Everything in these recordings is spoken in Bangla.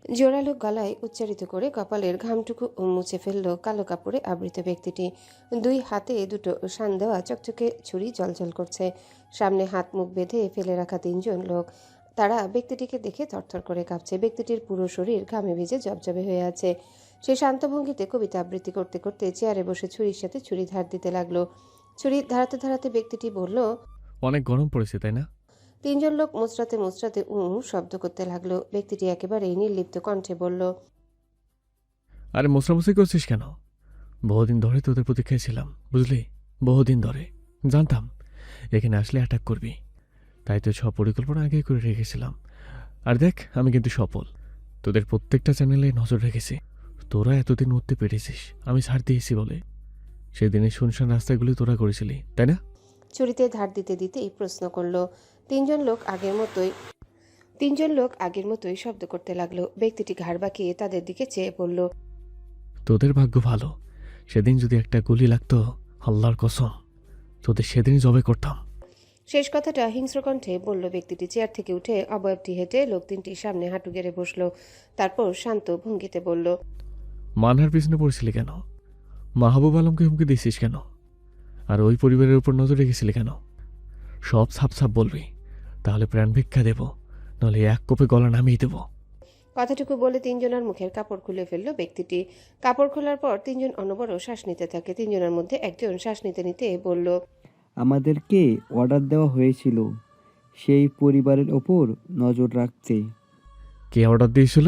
জোরালো গলায় উচ্চারিত করে কপালের ঘামটুকু মুছে ফেলল কালো কাপড়ে আবৃত ব্যক্তিটি। দুই হাতে দুটো শান দেওয়া চকচকে ছুরি জ্বলজ্বল করছে। সামনে হাত মুখ বেঁধে ফেলে রাখা তিনজন লোক। তারা ব্যক্তিটিকে দেখে থরথর করে কাঁপছে। ব্যক্তিটির পুরো শরীর ঘামে ভিজে জবজবে হয়ে আছে। সে শান্ত ভঙ্গিতে কবিতা আবৃত্তি করতে করতে চেয়ারে বসে ছুরির সাথে ছুরি ধার দিতে লাগলো। ছুরি ধারাতে ধারাতে ব্যক্তিটি বলল, অনেক গরম পড়েছে তাই না? তিনজন লোক মুচড়াতে মুচড়াতে শব্দ করতে লাগলো। ব্যক্তিটি একেবারেই নির্লিপ্ত কণ্ঠে বলল, আরে মোছরামুছি করছিস কেন? বহুদিন ধরে তোদের প্রতীক্ষায় ছিলাম, বুঝলি? বহুদিন ধরে জানতাম এখানে আসলে অ্যাটাক করবি, তাই তো সব পরিকল্পনা আগেই করে রেখেছিলাম। আর দেখ, আমি কিন্তু সফল। তোদের প্রত্যেকটা চ্যানেলে নজর রেখেছি। তোরা এতদিন উঠতে পেরেছিস আমি ছাড় দিয়েছি বলে। সেদিনের শুনশান রাস্তাগুলি তোরা করেছিলি তাই না? ছুরিতে ধার দিতে দিতেই প্রশ্ন করলো। তিনজন লোক আগের মতোই শব্দ করতে লাগলো। ব্যক্তিটি ঘাড় বাঁকিয়ে তাদের দিকে চেয়ে পড়ল, তোদের ভাগ্য ভালো, সেদিন যদি একটা গুলি লাগতো, আল্লাহর কসম তোদের সেদিনই জবে করতাম। শেষ কথাটা হিংস্র কণ্ঠে বলল ব্যক্তিটি। চেয়ার থেকে উঠে অবয়বটি হেঁটে লোক তিনটির সামনে হাঁটু গেড়ে বসলো। তারপর শান্ত ভঙ্গিতে বলল, মানহার পিছনে পড়েছিলি কেন? মাহবুব আলমকে হুমকি দিয়েছিস কেন? আর ওই পরিবারের উপর নজর রেখেছিলি কেন? সব সাপ সাপ বলবি, তাহলে প্রাণ ভিক্ষা দেব, নাহলে এক কোপে গলা নামিয়ে দেব। কথাটুকু বলে তিনজনের মুখের কাপড় খুলে ফেলল ব্যক্তিটি। কাপড় খোলার পর তিনজন অনবরত শ্বাস নিতে থাকে। তিনজনের মধ্যে একজন শ্বাস নিতে নিতে বলল, আমাদেরকে অর্ডার দেওয়া হয়েছিল সেই পরিবারের ওপর নজর রাখতে। কে অর্ডার দিয়েছিল?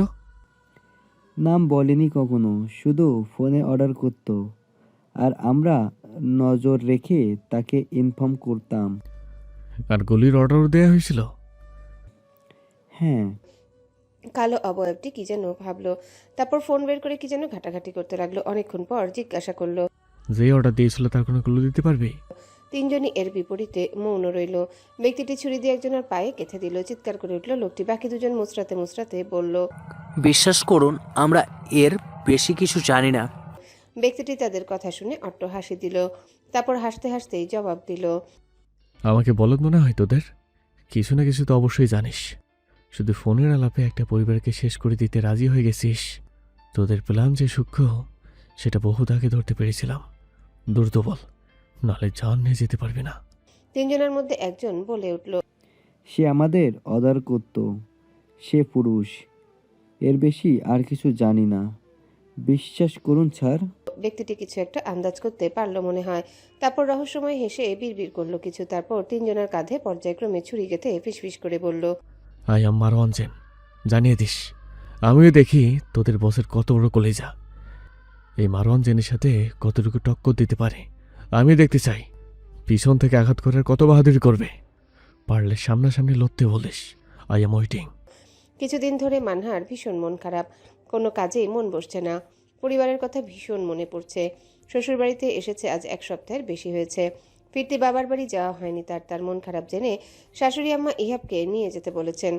নাম বলেনি কখনো, শুধু ফোনে অর্ডার করত, আর আমরা নজর রেখে তাকে ইনফর্ম করতাম। আর গুলির অর্ডারও দেওয়া হয়েছিল? হ্যাঁ। কালো অবয়বটি কি যেন ভাবলো। তারপর ফোন বের করে কি যেন ঘাটাঘাটি করতে লাগলো। অনেকক্ষণ পর জিজ্ঞাসা করলো, যে অর্ডার দিয়েছিল তার কোনো ক্লু দিতে পারবি? তিনজনই এর বিপরীতে মৌন রইল। ব্যক্তিটি ছুরি দিয়ে একজনের পায়ে গেঁথে দিল। চিৎকার করে উঠল লোকটি। বাকি দুজন মুচড়াতে মুচড়াতে বলল, বিশ্বাস করুন, আমরা এর বেশি কিছু জানি না। ব্যক্তিটি তাদের কথা শুনে অট্ট হাসি দিল। তারপর হাসতে হাসতেই জবাব দিল, আমাকে বলদ মনে হয় তোদের? কিছু না কিছু তো অবশ্যই জানিস। শুধু ফোনের আলাপে একটা পরিবারকে শেষ করে দিতে রাজি হয়ে গেছিস। তোদের প্ল্যান যে সূক্ষ্ম, সেটা বহুত আগে ধরতে পেরেছিলাম। দ্রুত বল, নাহলে জান নিয়ে যেতে পারবি না। তিনজনের মধ্যে একজন বলে উঠল, সে আমাদের অর্ডার করত, সে পুরুষ, এর বেশি আর কিছু জানি না। বিশ্বাস করুন স্যার। ব্যক্তিটি কিছু একটা আন্দাজ করতে পারলো মনে হয়। তারপর রহস্যময় হেসে বিড়বিড় করলো কিছু। তারপর তিনজনের কাঁধে পর্যায়ক্রমে ছুরি গেঁথে ফিসফিস করে বলল, আই এম মারওয়ান জেন, জানিয়ে দিস আমিও দেখি তোদের বসের কত বড় কলেজা। এই মারওয়ান জেনের সাথে কতটুকু টক্কর দিতে পারে আমি দেখতে চাই। পিছন থেকে আঘাত করার কত বাহাদুরি করবে। পারলে সামনাসামনি লড়তে বলিস। I am waiting. কিছুদিন ধরে মানহার ভীষণ মন খারাপ। কোনো কাজেই মন বসছে না। পরিবারের কথা ভীষণ মনে পড়ছে। শ্বশুরবাড়িতে এসেছে আজ এক সপ্তাহের বেশি হয়েছে। ফিরতি বাবার বাড়ি যাওয়া হয়নি তার মন খারাপ জেনে শাশুড়ি আম্মা ইহাবকে নিয়ে যেতে বলেছেন।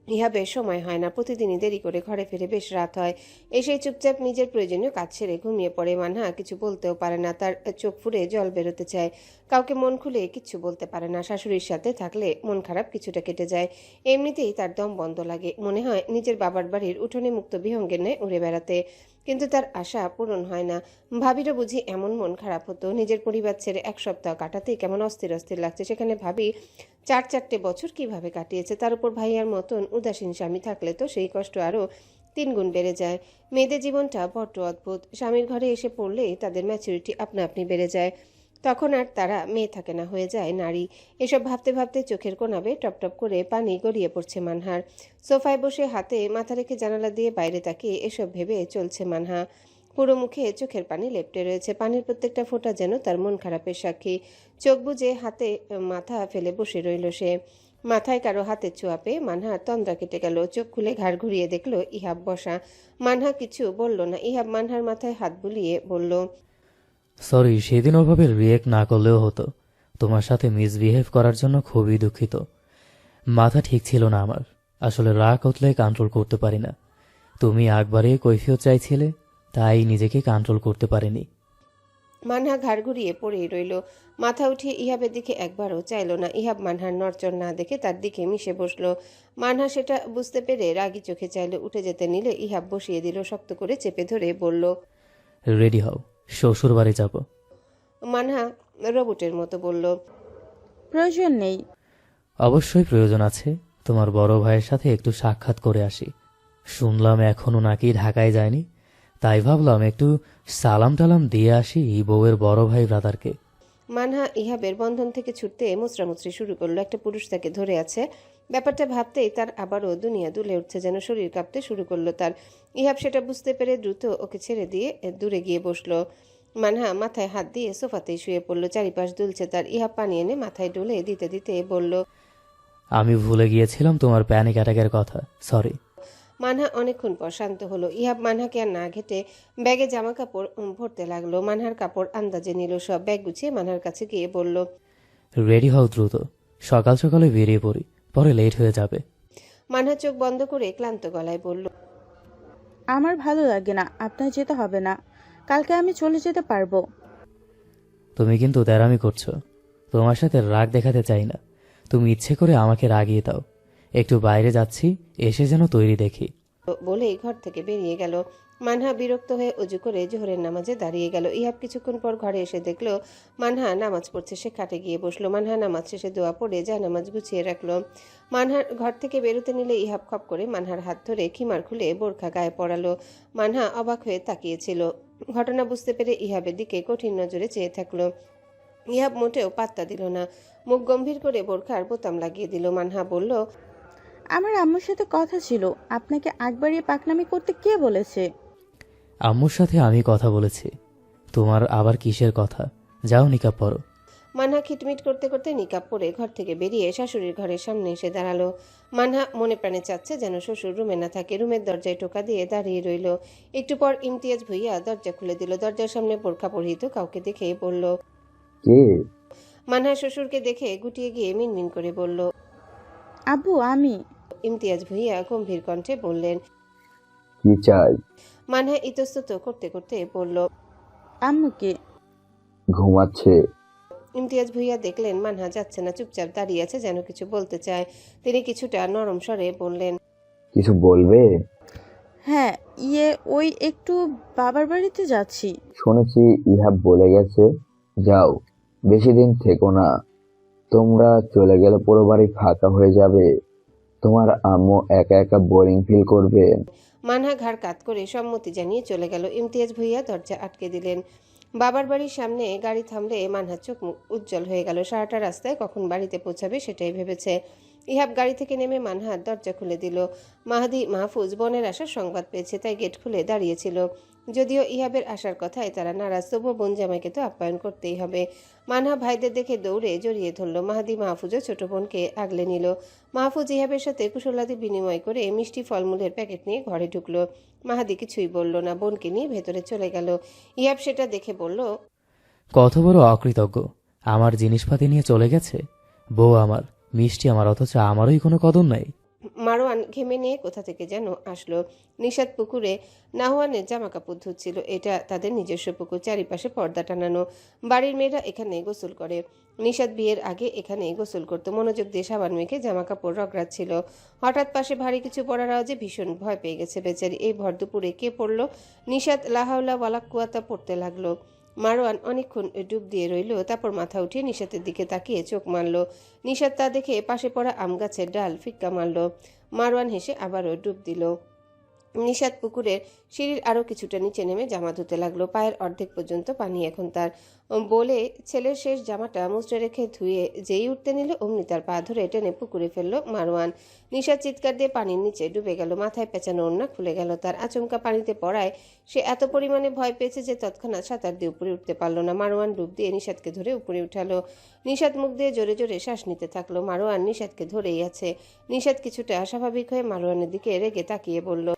ইহাবের সময় হয় না। প্রতিদিনই দেরি করে ঘরে ফিরে বেশ রাত হয়। এসে চুপচাপ নিজের প্রয়োজনীয় কাজ সেরে ঘুমিয়ে পড়ে। মানহা কিছু বলতেও পারে না। তার চোখ ফুঁড়ে জল বেরোতে চায়। কাউকে মন খুলে কিচ্ছু বলতে পারে না। শাশুড়ির সাথে থাকলে মন খারাপ কিছুটা কেটে যায়। এমনিতেই তার দম বন্ধ লাগে। মনে হয় নিজের বাবার বাড়ির উঠোনে মুক্ত বিহঙ্গের ন্যায় উড়ে বেড়াতে। কিন্তু তার আশা পূরণ হয় না। ভাবিরও বুঝি এমন মন খারাপ হতো। নিজের পরিবার ছেড়ে এক সপ্তাহ কাটাতেই কেমন অস্থির অস্থির লাগছে। সেখানে ভাবি 4 বছর কিভাবে কাটিয়েছে। তার উপর ভাইয়ার মতন উদাসীন স্বামী থাকলে তো সেই কষ্ট আরও 3 গুণ বেড়ে যায়। মেয়েদের জীবনটা বড্ড অদ্ভুত। স্বামীর ঘরে এসে পড়লেই তাদের ম্যাচুরিটি আপনা আপনি বেড়ে যায়। তখন আর তারা মেয়ে থাকে না, হয়ে যায় নারী। এসব ভাবতে ভাবতে চোখের কোণাবে টপ টপ করে পানি গড়িয়ে পড়ছে মানহার। সোফায় বসে হাতে মাথা রেখে জানালা দিয়ে বাইরে তাকিয়ে এসব ভেবে চলছে মানহা। পুরো মুখে চোখের পানি লেপ্টে রয়েছে। পানির প্রত্যেকটা ফোঁটা যেন তার মন খারাপের সাক্ষী। চোখ বুজে হাতে মাথা ফেলে বসে রইল সে। মাথায় কারো হাতের ছোঁয়া পেয়ে মানহার তন্দ্রা কেটে গেল। চোখ খুলে ঘাড় ঘুরিয়ে দেখলো ইহাব বসা। মানহা কিছু বলল না। ইহাব মানহার মাথায় হাত বুলিয়ে বলল, সরি, সেদিন ওভাবে রিয়েক্ট না করলেও হতো। তোমার সাথে মিসবিহেভ করার জন্য খুবই দুঃখিত। মাথা ঠিক ছিল না আমার। আসলে রাগ উঠলে কন্ট্রোল করতে পারি না। তুমি একবারে কৈফিয়ত চাইছিলে, তাই নিজেকে কন্ট্রোল করতে পারিনি। মানহা ঘাড় ঘুরিয়ে পড়েই রইল। মাথা উঠিয়ে ইহাবের দিকে একবারও চাইল না। ইহাব মানহার নড়চড় না দেখে তার দিকে মিশে বসলো। মানহা সেটা বুঝতে পেরে রাগী চোখে চাইল, উঠে যেতে নিলে ইহাব বসিয়ে দিল, শক্ত করে চেপে ধরে বলল। রেডি হও, শ্বশুর বাড়ি যাব। মানহা রোবটের মতো বলল। প্রয়োজন নেই। অবশ্যই প্রয়োজন আছে। তোমার বড় ভাইয়ের সাথে একটু সাক্ষাৎ করে আসি। শুনলাম এখনো নাকি ঢাকায় যায়নি, তাই ভাবলাম একটু সালাম টালাম দিয়ে আসি এই বউয়ের বড় ভাই ব্রাদারকে। মানহা ইহাবের বন্ধন থেকে ছুটতে মুচড়ামুচড়ি শুরু করলো। একটা পুরুষ তাকে ধরে আছে। ব্যাপারটা ভাবতেই তার আবারও দুনিয়া দুলে উঠছে, যেন শরীর কাঁপতে শুরু করলো তার। ইহাব সেটা বুঝতে পেরে দ্রুত ওকে ছেড়ে দিয়ে দূরে গিয়ে বসলো। মানহা মাথায় হাত দিয়ে সোফাতেই শুয়ে পড়লো। চারিপাশ দুলছে তার। ইহাব পানি এনে মাথায় ডলে দিতে দিতে বলল। আমি ভুলে গিয়েছিলাম তোমার প্যানিক অ্যাটাকের কথা, সরি। মানহা অনেকক্ষণ পর শান্ত হলো। ইহাব মানহাকে আর না ঘেটে ব্যাগে জামা কাপড় ভরতে লাগলো। মানহার কাপড় আন্দাজে নিল সব। ব্যাগ গুছিয়ে মানহার কাছে গিয়ে বলল। রেডি হও দ্রুত, সকাল সকালে বেরিয়ে পড়ি, পরে লেট হয়ে যাবে। মানহা চোখ বন্ধ করে ক্লান্ত গলায় বলল। আমার ভালো লাগে না, আপনার যেতে হবে না। কালকে আমি চলে যেতে পারবো। তুমি কিন্তু তেরামি করছো। তোমার সাথে রাগ দেখাতে চাই না, তুমি ইচ্ছে করে আমাকে রাগিয়ে দাও। একটু বাইরে যাচ্ছি, এসে যেন তৈরি দেখি। বলেই ঘর থেকে বেরিয়ে গেল। মানহা বিরক্ত হয়ে অজু করে জোহরের নামাজে দাঁড়িয়ে গেল। ইহাব কিছুক্ষণ পর ঘরে এসে দেখলো মানহা নামাজ পড়ছে। সে খাটে গিয়ে বসলো। মানহা নামাজ শেষে দোয়া পড়ে যা নামাজ গুছিয়ে রাখলো। মানহার ঘর থেকে বেরোতে নিলে ইহাব খপ করে মানহার হাত ধরে খিমার খুলে বোরখা গায়ে পরালো। মানহা অবাক হয়ে তাকিয়েছিল। ঘটনা বুঝতে পেরে ইহাবের দিকে কঠিন নজরে চেয়ে থাকলো। ইহাব মোটেও পাত্তা দিল না। মুখ গম্ভীর করে বোরখার বোতাম লাগিয়ে দিল। মানহা বলল। আমার আম্মুর সাথে কথা ছিল। আপনাকে আগ বাড়িয়ে পাকনামি করতে কে বলেছে? আম্মুর সাথে আমি কথা বলেছি। তোমার আবার কিসের কথা? যাও নিকাব পরো। মানহা খিটমিট করতে করতে নিকাব পরে ঘর থেকে বেরিয়ে শাশুড়ির ঘরের সামনে এসে দাঁড়ালো। মানহা মনে প্রাণে চাচ্ছে যেন শ্বশুর রুমে না থাকে। রুমের দরজায় টোকা দিয়ে দাঁড়িয়ে রইল। একটু পর ইমতিয়াজ ভুইয়া দরজা খুলে দিল। দরজার সামনে বোরখা পরিহিত কাউকে দেখে বলল। কে? মানহা শ্বশুরকে দেখে গুটিয়ে গিয়ে মিনমিন করে বলল। আব্বু, আমি। ইমতিয়াজ ভুইয়া গম্ভীর কণ্ঠে বললেন। কি চাই? মানহা ইতস্তত করতে করতে বলল। আম্মুকে। ঘুমাচ্ছে। ইমতিয়াজ ভুইয়া দেখলেন মানহা যাচ্ছে না, চুপচাপ দাঁড়িয়ে আছে, যেন কিছু বলতে চায়। তিনি কিছুটা নরম স্বরে বললেন। কিছু বলবে? হ্যাঁ, ওই একটু বাবার বাড়িতে যাচ্ছি। শুনেছি ইহাব বলে গেছে। যাও, বেশি দিন থেকো না। তোমরা চলে গেলে পুরো বাড়ি ফাঁকা হয়ে যাবে। তোমার আম্মু একা একা বোরিং ফিল করবে। মানহা ঘাড় কাত করে সম্মতি জানিয়ে চলে গেল। ইমতিয়াজ ভুইয়া দরজা আটকে দিলেন। বাবার বাড়ির সামনে গাড়ি থামলে মানহার চোখ মুখ উজ্জ্বল হয়ে গেল। সারাটা রাস্তায় কখন বাড়িতে পৌঁছাবে সেটাই ভেবেছে। ইহাব গাড়ি থেকে নেমে মানহার দরজা খুলে দিল। মাহাদি মাহফুজ বোনের আসার সংবাদ পেয়েছে, তাই গেট খুলে দাঁড়িয়েছিল। যদিও ইহাবের আসার কথায় তারা নারাজ, তবুও বোন জামাইকে তো আপ্যায়ন করতেই হবে। মানহা ভাইদের দেখে দৌড়ে জড়িয়ে ধরল। মাহাদি মাহফুজও ছোট বোনকে আগলে নিল। মাহফুজ ইহাবের সাথে কুশলাদি বিনিময় করে মিষ্টি ফলমূলের প্যাকেট নিয়ে ঘরে ঢুকলো। মাহাদি কিছুই বলল না, বোনকে নিয়ে ভেতরে চলে গেল। ইহাব সেটা দেখে বলল। কত বড় অকৃতজ্ঞ, আমার জিনিসপাতি নিয়ে চলে গেছে। বউ আমার, মিষ্টি আমার, অথচ আমারই কোনো কদর নাই। মারোয়ান ঘেমে নিয়ে কোথা থেকে যেন আসলো। নিশাত পুকুরে নাহওয়ানের জামা কাপড় ধুচ্ছিল। এটা তাদের নিজস্ব পুকুর, চারিপাশে পর্দা টানানো। বাড়ির মেয়েরা এখানে গোসল করে। নিশাত বিয়ের আগে এখানে গোসল করতো। মনোযোগ দিয়ে সাবান মেখে জামা কাপড় রগড়াচ্ছিল। হঠাৎ পাশে ভারী কিছু পড়ার আওয়াজে ভীষণ ভয় পেয়ে গেছে বেচারি। এই ভর দুপুরে কে পড়লো? নিশাত লাহাউলা ওয়ালা কুয়াতা পড়তে লাগলো। মারওয়ান অনেকক্ষণ ডুব দিয়ে রইল, তারপর মাথা উঠিয়ে নিশাতের দিকে তাকিয়ে চোখ মারল। নিশাত তা দেখে পাশে পড়া আম গাছের ডাল ফিক্কা মারল। মারওয়ান হেসে আবারও ডুব দিল। নিশাত পুকুরের সিঁড়ির আরও কিছুটা নিচে নেমে জামা ধুতে লাগলো। পায়ের অর্ধেক পর্যন্ত পানি এখন তার। বলে ছেলের শেষ জামাটা মুচড়ে রেখে ধুয়ে যেই উঠতে নিল, অমনি তার পা ধরে টেনে পুকুরে ফেললো মারওয়ান। নিশাত চিৎকার দিয়ে পানির নিচে ডুবে গেল। মাথায় পেঁচানো ওড়না খুলে গেল তার। আচমকা পানিতে পড়ায় সে এত পরিমাণে ভয় পেয়েছে যে তৎক্ষণাৎ সাঁতার দিয়ে উপরে উঠতে পারল না। মারওয়ান ডুব দিয়ে নিশাতকে ধরে উপরে উঠালো। নিশাত মুখ দিয়ে জোরে জোরে শ্বাস নিতে থাকলো। মারওয়ান নিশাতকে ধরেই আছে। নিশাত কিছুটা স্বাভাবিক হয়ে মারওয়ানের দিকে রেগে তাকিয়ে বলল।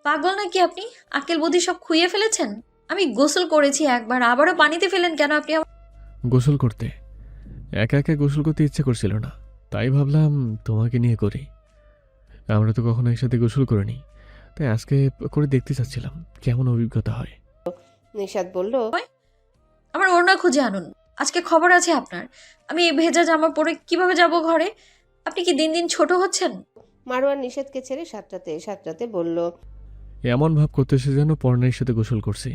পাগল নাকি আপনি? আক্কেল বুদ্ধি সব খুইয়ে ফেলেছেন? আমি গোসল করেছি একবার, আবারও পানিতে ফেলেন কেন আপনি? গোসল করতে? একা একা গোসল করতে ইচ্ছে করছিল না, তাই ভাবলাম তোমাকে নিয়ে করি। আমরা তো কখনো একসাথে গোসল করিনি, তাই আজকে করে দেখতে চাচ্ছিলাম কেমন অভিজ্ঞতা হয়। নিশাত বলল। আমার ওড়না খুঁজে আনুন। আজকে খবর আছে আপনার। আমি এই ভেজা জামা পরে কিভাবে যাব ঘরে? আপনি কি দিন দিন ছোট হচ্ছেন? মারওয়ান নিষাদকে ছেড়ে সাঁতরাতে বলল, এমন ভাব করতেছে যেন পর্ণের সাথে গোসল করছি।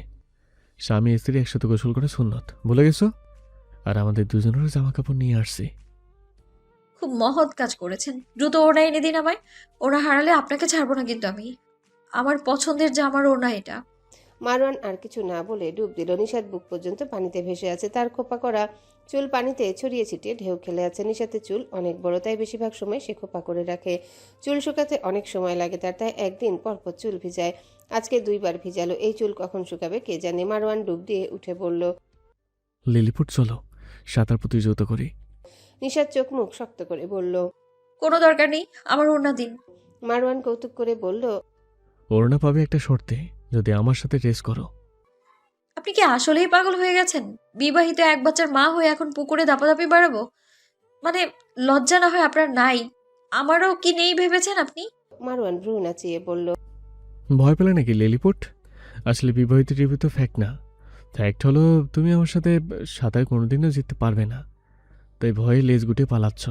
স্বামী স্ত্রী একসাথে গোসল করে সুন্নত, ভুলে গেছো? আর আমাদের দুজনেরও জামা কাপড় নিয়ে আসছি। খুব মহৎ কাজ করেছেন। দ্রুত ওড়না এনে দিন আমায়। ওড়না হারালে আপনাকে ছাড়বো না কিন্তু আমি। আমার পছন্দের জামার ওড়না এটা। মারওয়ান আর কিছু না বলে ডুব দিল। নিষাদ বুক পর্যন্ত পানিতে ভেসে আছে, তার খোপা করা চুল পানিতে ছড়িয়ে ছিটিয়ে ঢেউ খেলে আছে। নিষাদের চুল অনেক বড়, তাই বেশিরভাগ সময় সে খোপা করে রাখে। চুল শুকাতে অনেক সময় লাগে তার, তাই একদিন পরপর চুল ভিজায়। আজকে 2বার ভিজালো। এই চুল কখন শুকাবে কে জানে। মারওয়ান ডুব দিয়ে উঠে বলল, লিলিপুট চলো সাঁতার প্রতিযোগিতা করি। নিষাদ চোখ মুখ শক্ত করে বলল। কোনো দরকার নেই, আমার ওড়না দিন। মারওয়ান কৌতুক করে বলল, ওড়না পাবে একটা শর্তে, যদি আমার সাথে রেস করো। আপনি কি আসলেই পাগল হয়ে গেছেন? বিবাহিত এক বাচ্চার মা হয়ে এখন পুকুরে দাপাদাপি বাড়াবো? মানে লজ্জা না হয় আপনার নাই? আমারও কি নেই ভেবেছেন আপনি? মারওয়ান ভ্রু নাচিয়ে বলল, ভয় পেলে নাকি লিলিপুট? আসলে বিবাহিত টিভি তো ফ্যাক্ট না। ফ্যাক্ট হলো তুমি আমার সাথে সাঁতার কোনোদিনও জিততে পারবে না, তাই ভয়ে লেজ গুটিয়ে পালাচ্ছ।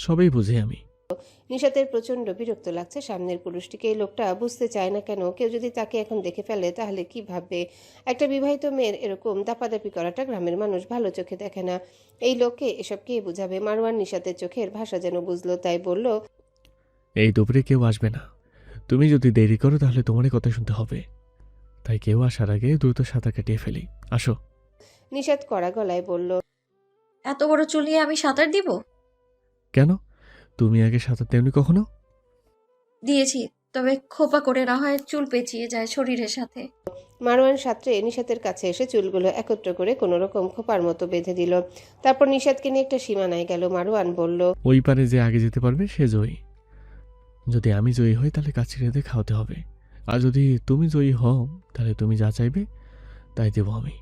সবই বুঝি আমি। নিষাদের প্রচন্ড বিরক্ত লাগছে সামনের পুরুষটিকে। এই লোকটা বুঝতে চায় না কেন কেউ যদি তাকে এখন দেখে ফেলে তাহলে কি ভাববে। একটা বিবাহিত মেয়ের এরকম দাপাদাপি করাটা গ্রামের মানুষ ভালো চোখে দেখে না। এই লোককে এসব কে বুঝাবে? মারওয়ান নিষাদের চোখের ভাষা যেন বুঝলো, তাই বলল, এই দুপুরে কেউ আসবে না। তুমি যদি দেরি করো তাহলে তোমারই কথা শুনতে হবে। তাই কেউ আসার আগে দ্রুত সাঁতার কাটিয়ে ফেলি। আসো। নিষাদ কড়া গলায় বলল, এত বড় চুল নিয়ে আমি সাঁতার দিব? কেন? তুমি আগে সাঁতার দেওনি কখনো? দিয়েছি, তবে খোপা করে না হয় চুল পেঁচিয়ে যায় শরীরের সাথে। মারওয়ান সাঁতরে নিষাদের কাছে এসে চুলগুলো একত্র করে কোনো রকম খোপার মতো বেঁধে দিল। তারপর নিষাদকে নিয়ে একটা সীমানায় গেল। মারওয়ান বলল, ওই পারে যে আগে যেতে পারবে সে জয়ী। যদি আমি জয়ী হই তাহলে কাছে রেঁধে খাওয়াতে হবে, আর যদি তুমি জয়ী হও তাহলে তুমি যা চাইবে তাই দেবো আমি।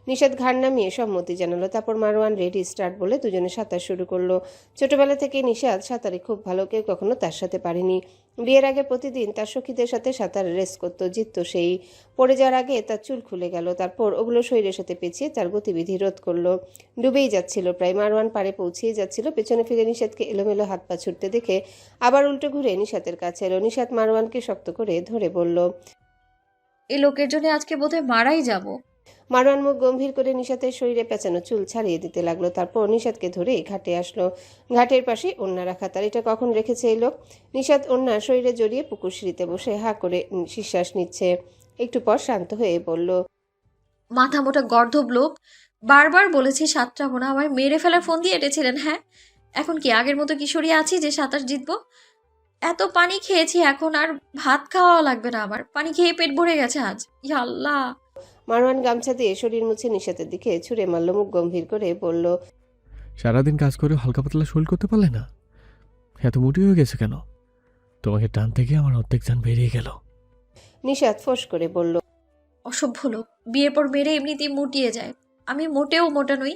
নিষাদ ঘাড় নামিয়ে সম্মতি জানালো। তারপর মারওয়ান রেডি স্টার্ট বলে দুজনে সাঁতার শুরু করলো। ছোটবেলা থেকে নিষাদ সাঁতারে খুব ভালো, কেউ কখনো তার সাথে পারেনি। বিয়ের আগে প্রতিদিন তার সখীদের সাথে সাঁতার রেস করতো, জিততো সেই। পড়ে যাওয়ার আগে তার চুল খুলে গেল, তারপর ওগুলো শরীরের সাথে পেঁচিয়ে তার গতিবিধি রোধ করলো। ডুবেই যাচ্ছিল প্রায়। মারওয়ান পারে পৌঁছেই যাচ্ছিল, পেছনে ফিরে নিষাদকে এলোমেলো হাত পা ছুটতে দেখে আবার উল্টো ঘুরে নিষাদের কাছে এলো। নিষাদ মারওয়ানকে শক্ত করে ধরে বলল, এই লোকের জন্য আজকে বোধহয় মারাই যাব। মারওয়ান মুখ গম্ভীর করে নিষাদের শরীরে পেঁচানো চুল ছাড়িয়ে দিতে লাগলো। তারপর নিষাদকে ধরে ঘাটে আসলো। ঘাটের পাশে ওড়না রাখা তার। এটা কখন রেখেছে এই লোক? নিষাদ ওড়না শরীরে জড়িয়ে পুকুর সিঁড়িতে বসে হা করে নিঃশ্বাস নিচ্ছে। একটু পর শান্ত হয়ে বলল, মাথা মোটা গর্ধব লোক। বারবার বলেছি সাঁতরাবো না, আমায় মেরে ফেলার ফোন দিয়ে এঁটেছিলেন। হ্যাঁ, এখন কি আগের মতো কিশোরী আছি যে সাঁতার জিতবো? এত পানি খেয়েছি, এখন আর ভাত খাওয়া লাগবে না। আমার পানি খেয়ে পেট ভরে গেছে আজ। ইয়া আল্লাহ। মারওয়ান গামছা দিয়ে শরীর মুছে নিষাদের দিকে ছুঁড়ে মারল। মুখ গম্ভীর করে বলল, সারাদিন কাজ করে হালকা পাতলা শরীর করতে পারলে না? এত মোটি হয়ে গেছে কেন? তোমাকে টানতে গিয়ে আমার অর্ধেক যান বেরিয়ে গেল। নিষাদ ফোঁস করে বলল, অসভ্য লোক। বিয়ের পর মেরে এমনিতেই মুটিয়ে যায়। আমি মোটেও মোটা নই।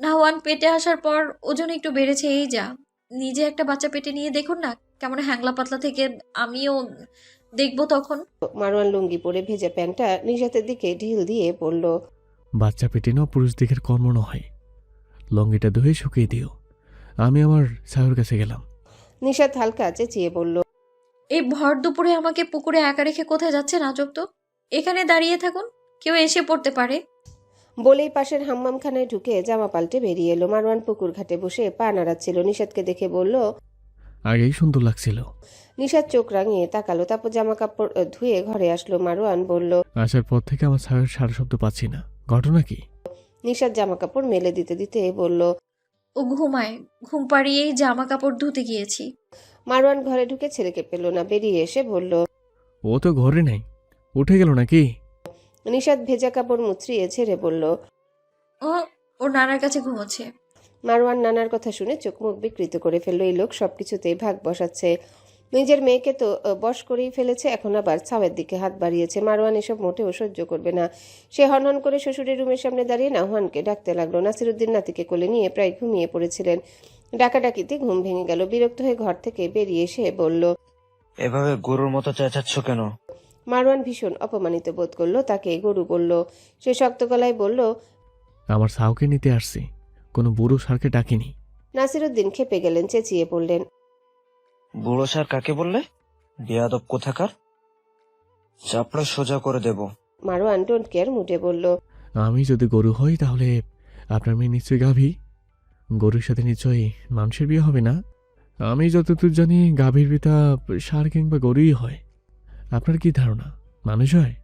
নাহওয়ান পেটে আসার পর ওজন একটু বেড়েছে, এই যা। নিজে একটা বাচ্চা পেটে নিয়ে দেখুন না কেমন হ্যাংলা পাতলা থেকে। আমিও দেখবো তখন। মারওয়ান লুঙ্গি পরে ভেজা প্যান্টটা নিষাদের দিকে ঢিল দিয়ে বলল, বাচ্চা পেটে নাও পুরুষ দিকের কর্ম নয়। লঙ্গিটা ধুয়ে শুকিয়ে দিও। আমি আমার সাহের কাছে গেলাম। নিষাদ হালকা চেঁচিয়ে বলল, এই ভর দুপুরে আমাকে পুকুরে একা রেখে কোথায় যাচ্ছেন আজব তো? এখানে দাঁড়িয়ে থাকুন, কেউ এসে পড়তে পারে। বলেই পাশের হাম্মামখানায় ঢুকে জামা পাল্টে বেরিয়ে এলো। মারওয়ান পুকুর ঘাটে বসে পা নাড়াচ্ছিল। নিষাদকে দেখে বলল, আগেই সুন্দর লাগছিল। নিষাদ চোখ রাঙিয়ে তাকালো। তারপর জামা কাপড় ধুয়ে ঘরে আসলো। মারওয়ান বলল, আসার পর থেকে আমার সাহের সারা শব্দ পাচ্ছি না, ঘটনা কি? নিষাদ জামা কাপড় মেলে দিতে দিতে বলল, ও ঘুমায়, ঘুম পাড়িয়েই জামা কাপড় ধুতে গিয়েছি। মারওয়ান ঘরে ঢুকে ছেলেকে পেল না, বেরিয়ে এসে বলল, ও তো ঘরে নেই, উঠে গেল নাকি? নিষাদ ভেজা কাপড় মুচড়িয়ে ছেড়ে বলল, ও ওর নানার কাছে ঘুমোচ্ছে। মারওয়ান নানার কথা শুনে চোখ মুখ বিকৃত করে ফেললো। এই লোক সবকিছুতেই ভাগ বসাচ্ছে। নিজের মেয়েকে তো বশ করেই ফেলেছে, এখন আবার ছাওয়ের দিকে হাত বাড়িয়েছে। মারওয়ান এসব মোটেও সহ্য করবে না। সে হনহন করে শ্বশুরের রুমের সামনে দাঁড়িয়ে নাহুয়ানকে ডাকতে লাগলো। নাসিরুদ্দিন নাতিকে কোলে নিয়ে প্রায় ঘুমিয়ে পড়েছিলেন। ডাকাডাকিতে ঘুম ভেঙে গেল। বিরক্ত হয়ে ঘর থেকে বেরিয়ে এসে বলল, এভাবে গরুর মতো চেঁচাচ্ছ কেন? মারওয়ান ভীষণ অপমানিত বোধ করলো। তাকে গরু বলল। সে শক্ত গলায় বলল, আমার সাউকে নিতে আসছি, কোনো বুড়ো সারকে ডাকিনি। নাসিরুদ্দিন খেপে গেলেন, চেঁচিয়ে বললেন, বুড়ো স্যার কাকে বললে? বেয়াদব কোথাকার, চাপড়া সোজা করে দেব। মারওয়ান ডোন্ট কেয়ার মুডে বলল, আমি যদি গরু হই তাহলে আপনার মেয়ে নিশ্চয়ই গাভী। গরুর সাথে নিশ্চয়ই মানুষের বিয়ে হবে না। আমি যতদূর জানি গাভীর পিতা ষাঁড় কিংবা গরুই হয়। আপনার কি ধারণা মানুষ হয়?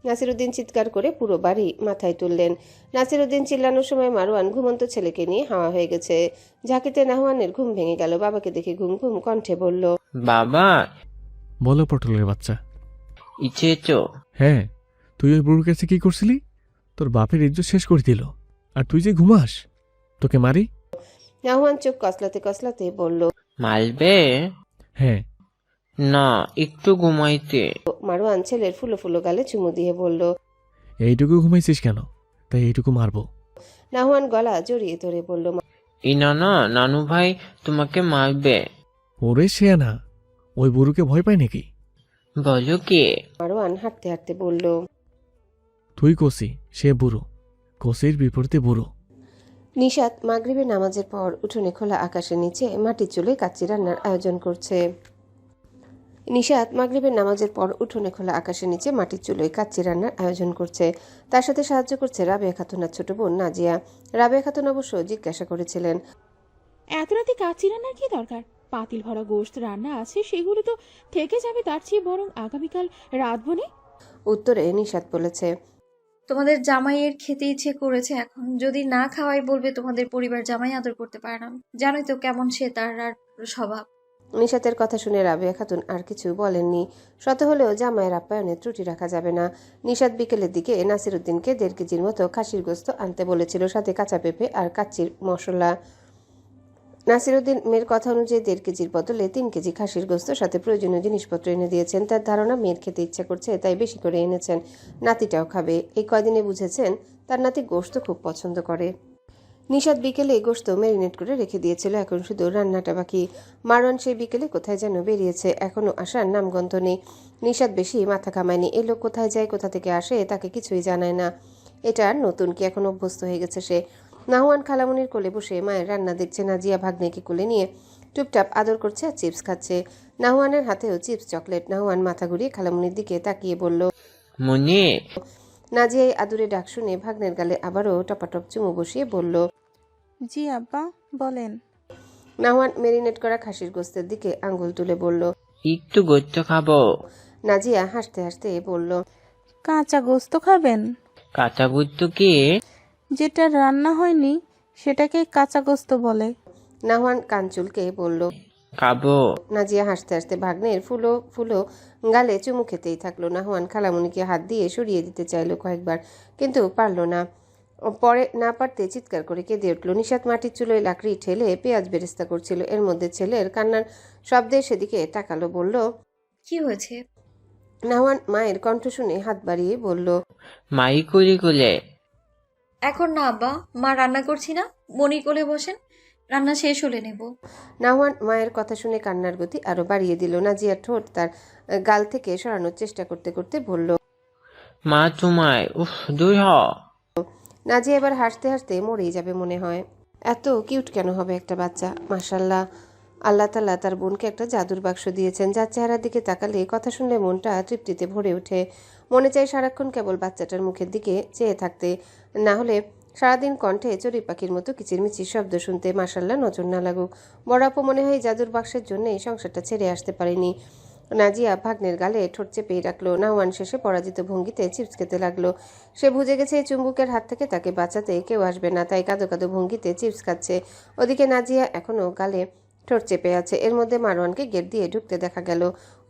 নাসিরুদ্দিন চিৎকার করে পুরো বাড়ি মাথায় তুললেন। নাসিরুদ্দিন চিল্লানোর সময় মারওয়ান ঘুমন্ত ছেলেকে নিয়ে হাওয়া হয়ে গেছে। ঝাঁকিতে নাহওয়ানের ঘুম ভেঙে গেল। বাবাকে দেখে ঘুম ঘুম কণ্ঠে বলল, বাবা, বলো পটলের বাচ্চা। ইচেছো? হ্যাঁ, তুই ওই বুড়োর কাছে কি করছিলি? তোর বাপের ইজ্জত শেষ করে দিল, আর তুই যে ঘুমাস, তোকে মারি। নাহওয়ান চোখ কসলাতে কসলাতে বলল, মারবে? হ্যাঁ। না, একটু ঘুমাইতে। মারওয়ান ছেলের ফুলো ফুলো গালে চুমু দিয়ে বলল, এইটুকু ঘুমাইছিস কেন? তাই এইটুকু মারবো। নাহওয়ান গলা জড়িয়ে ধরে বলল, ইনা না, নানু ভাই তোমাকে মারবে। ওরে শেয়া না, ওই বুড়োকে ভয় পায় নাকি? বলো কে? মারওয়ান হাঁটতে হাঁটতে বলল, তুই কষি, সে বুড়ো। কষির বিপরীতে বুড়ো। নিশাত মাগরিবের নামাজের পর উঠোনে খোলা আকাশের নিচে মাটির চুলে কাচ্চি রান্নার আয়োজন করছে। নিশাত মাগরিবের নামাজের পর উঠোনে খোলা আকাশের নিচে মাটির চুলোয় কাচ্চি রান্নার আয়োজন করছে। তার সাথে সাহায্য করছে রাবেয়া খাতুনের ছোট বোন নাজিয়া। রাবেয়া খাতুন অবশ্য জিজ্ঞাসা করেছিলেন, এত রাতে কাচ্চি রান্নার কি দরকার? পাতিল ভরা গোশত রান্না আছে, সেগুলো তো থেকে যাবে, তার চেয়ে বরং আগামীকাল রাত বনে। উত্তরে নিশাত বলেছে, তোমাদের জামাইয়ের খেতে ইচ্ছে করেছে, এখন যদি না খাওয়াই বলবে তোমাদের পরিবার জামাই আদর করতে পারে না। জানোই তো কেমন সে, তার আর স্বভাব। নিশাতের কথা শুনে রাবেয়া খাতুন আর কিছু বলেননি। শত হলেও জামাইয়ের আপ্যায়নে ত্রুটি রাখা যাবে না। নিশাত বিকেলের দিকে নাসিরুদ্দিনকে 1.5 কেজির মতো খাসির গোস্ত আনতে বলেছিল, সাথে কাঁচা পেঁপে আর কাচ্চির মশলা। নাসিরুদ্দিন মেয়ের কথা অনুযায়ী 1.5 কেজির বদলে 3 কেজি খাসির গোস্ত সাথে প্রয়োজনীয় জিনিসপত্র এনে দিয়েছেন। তার ধারণা মেয়ের খেতে ইচ্ছা করছে, তাই বেশি করে এনেছেন। নাতিটাও খাবে। এই কয়দিনে বুঝেছেন তার নাতি গোস্ত খুব পছন্দ করে। নিশাত বিকেলে গোস্ত ম্যারিনেট করে রেখে দিয়েছিল, এখন শুধু রান্নাটা বাকি। মারওয়ান সেই বিকেলে কোথায় যেন বেরিয়েছে, এখনো আসার নামগন্ধ নেই। নিশাত বেশি মাথা ঘামায়নি। এ লোক কোথায় যায়, কোথা থেকে আসে, তাকে কিছুই জানায় না। এটা আর নতুন কি, এখন অভ্যস্ত হয়ে গেছে সে। নাহওয়ান খালামনির কোলে বসে মায়ের রান্না দেখছে। নাজিয়া ভাগ্নেকে কোলে নিয়ে টুপটাপ আদর করছে আর চিপস খাচ্ছে। নাহওয়ানের হাতেও চিপস চকলেট। নাহওয়ান মাথা ঘুরিয়ে খালামনির দিকে তাকিয়ে বলল, মনে। নাজিয়া এই আদুরে ডাক শুনে ভাগ্নের গালে আবারও টপাটপ চুমু বসিয়ে বলল, জি আব্বা, বলেন। নাহওয়ান মেরিনেট করা খাসির গোস্তের দিকে আঙ্গুল তুলে বলল, একটু গোস্ত খাবো। নাজিয়া হাসতে হাসতে বলল, কাঁচা গোস্ত খাবেন? কাঁচা গোস্ত কি? যেটা রান্না হয়নি সেটাকে কাঁচা গোস্ত বলে। নাহওয়ান কান চুলকে বলল, খাবো। নাজিয়া হাসতে হাসতে ভাগ্নের ফুলো ফুলো গালে চুমু খেতেই থাকলো। নাহওয়ান খালামুনিকে হাত দিয়ে সরিয়ে দিতে চাইলো কয়েকবার, কিন্তু পারল না। পরে না পারতে চিৎকার করে কেঁদে উঠল। নিশাত মাটির চুলোয় লাকড়ি ঠেলে পেঁয়াজ বেরেস্তা করছিল। এর মধ্যে ছেলের কান্নার শব্দে সেদিকে তাকালো, বলল, কি হয়েছে? নাহওয়ান মায়ের কণ্ঠ শুনে হাত বাড়িয়ে বলল, মাই কোলে কোলে। এখন না আব্বা, মা রান্না করছি না, মনি কোলে বসেন, রান্না শেষ হলে নেব। নাহওয়ান মায়ের কথা শুনে কান্নার গতি আরো বাড়িয়ে দিল। নাজিয়ার ঠোঁট তার গাল থেকে সরানোর চেষ্টা করতে করতে বলল, মা তোমায়, উফ, দূর হ। নাজিয়া এবার হাসতে হাসতে মরেই যাবে মনে হয়। এত কিউট কেন হবে একটা বাচ্চা? মাশাল্লাহ, আল্লাহ তাআলা তার বোনকে একটা জাদুর বাক্স দিয়েছেন, যার চেহারার দিকে তাকালে, কথা শুনলে মনটা তৃপ্তিতে ভরে ওঠে। মনে চাই সারাক্ষণ কেবল বাচ্চাটার মুখের দিকে চেয়ে থাকতে, না হলে সারাদিন কণ্ঠে চড়ুই পাখির মতো কিচিরমিচির শব্দ শুনতে। মাশাল্লাহ, নজর না লাগুক। বড় আপু মনে হয় জাদুর বাক্সের জন্য এই সংসারটা ছেড়ে আসতে পারেনি। নাজিয়া ভাগ্নের গালে ঠোঁট চেপেই রাখলো। নাহওয়ান শেষে পরাজিত ভঙ্গিতে চিপস খেতে লাগলো। সে বুঝে গেছে এই চুম্বুকের হাত থেকে তাকে বাঁচাতে কেউ আসবে না, তাই কাঁদো কাঁদো ভঙ্গিতে চিপস খাচ্ছে। ওদিকে নাজিয়া এখনো গালে ঠোঁট চেপে আছে। এর মধ্যে মারওয়ানকে গেট দিয়ে ঢুকতে দেখা গেল।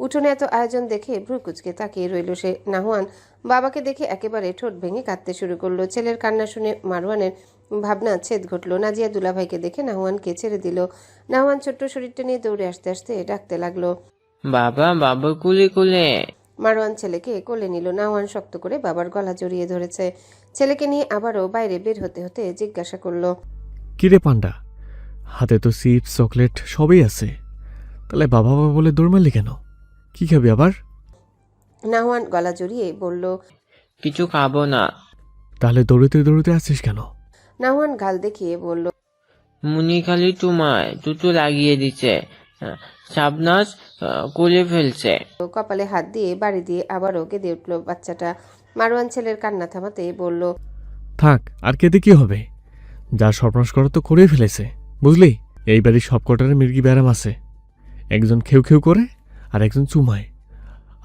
উঠোনে এত আয়োজন দেখে ভ্রু কুচকে তাকিয়ে রইল সে। নাহওয়ান বাবাকে দেখে একেবারে ঠোঁট ভেঙে কাঁদতে শুরু করলো। ছেলের কান্না শুনে মারওয়ানের ভাবনা ছেদ ঘটলো। নাজিয়া দুলাভাইকে দেখে নাহওয়ানকে ছেড়ে দিল। নাহওয়ান ছোট্ট শরীরটা নিয়ে দৌড়ে আসতে আসতে ডাকতে লাগলো, বাবা, বাবা কোলে কোলে। মারওয়ান ছেলেকে কোলে নিল। নাহওয়ান শক্ত করে বাবার গলা জড়িয়ে ধরেছে। ছেলেকে নিয়ে আবারও বাইরে বের হতে হতে জিজ্ঞাসা করলো, কিরে পান্ডা, হাতে তো চিপস চকলেট সবই আছে, তাহলে বাবা বাবা বলে দৌড় মারলি কেন? কি খাবি আবার? নাহওয়ান গলা জড়িয়ে বলল, কিছু খাবো না। তাহলে দৌড়তে দৌড়তে আসছিস কেন? নাহুয়ান গাল দেখিয়ে বলল, মুনি খালি তোমায় দুটো লাগিয়ে দিচ্ছে। শাবনাজ কোলে ফেলছে। কপালে হাত দিয়ে বাড়ি দিয়ে আবারও কেঁদে উঠল বাচ্চাটা। মারওয়ান ছেলের কান্না থামাতে বলল, থাক, আর কেঁদে কি হবে? যা সর্বনাশ করা তো করেই ফেলেছে, বুঝলি? এই বাড়ির সব কটারে মির্গি ব্যারাম আছে। একজন খেউ খেউ করে, আর একজন চুমায়,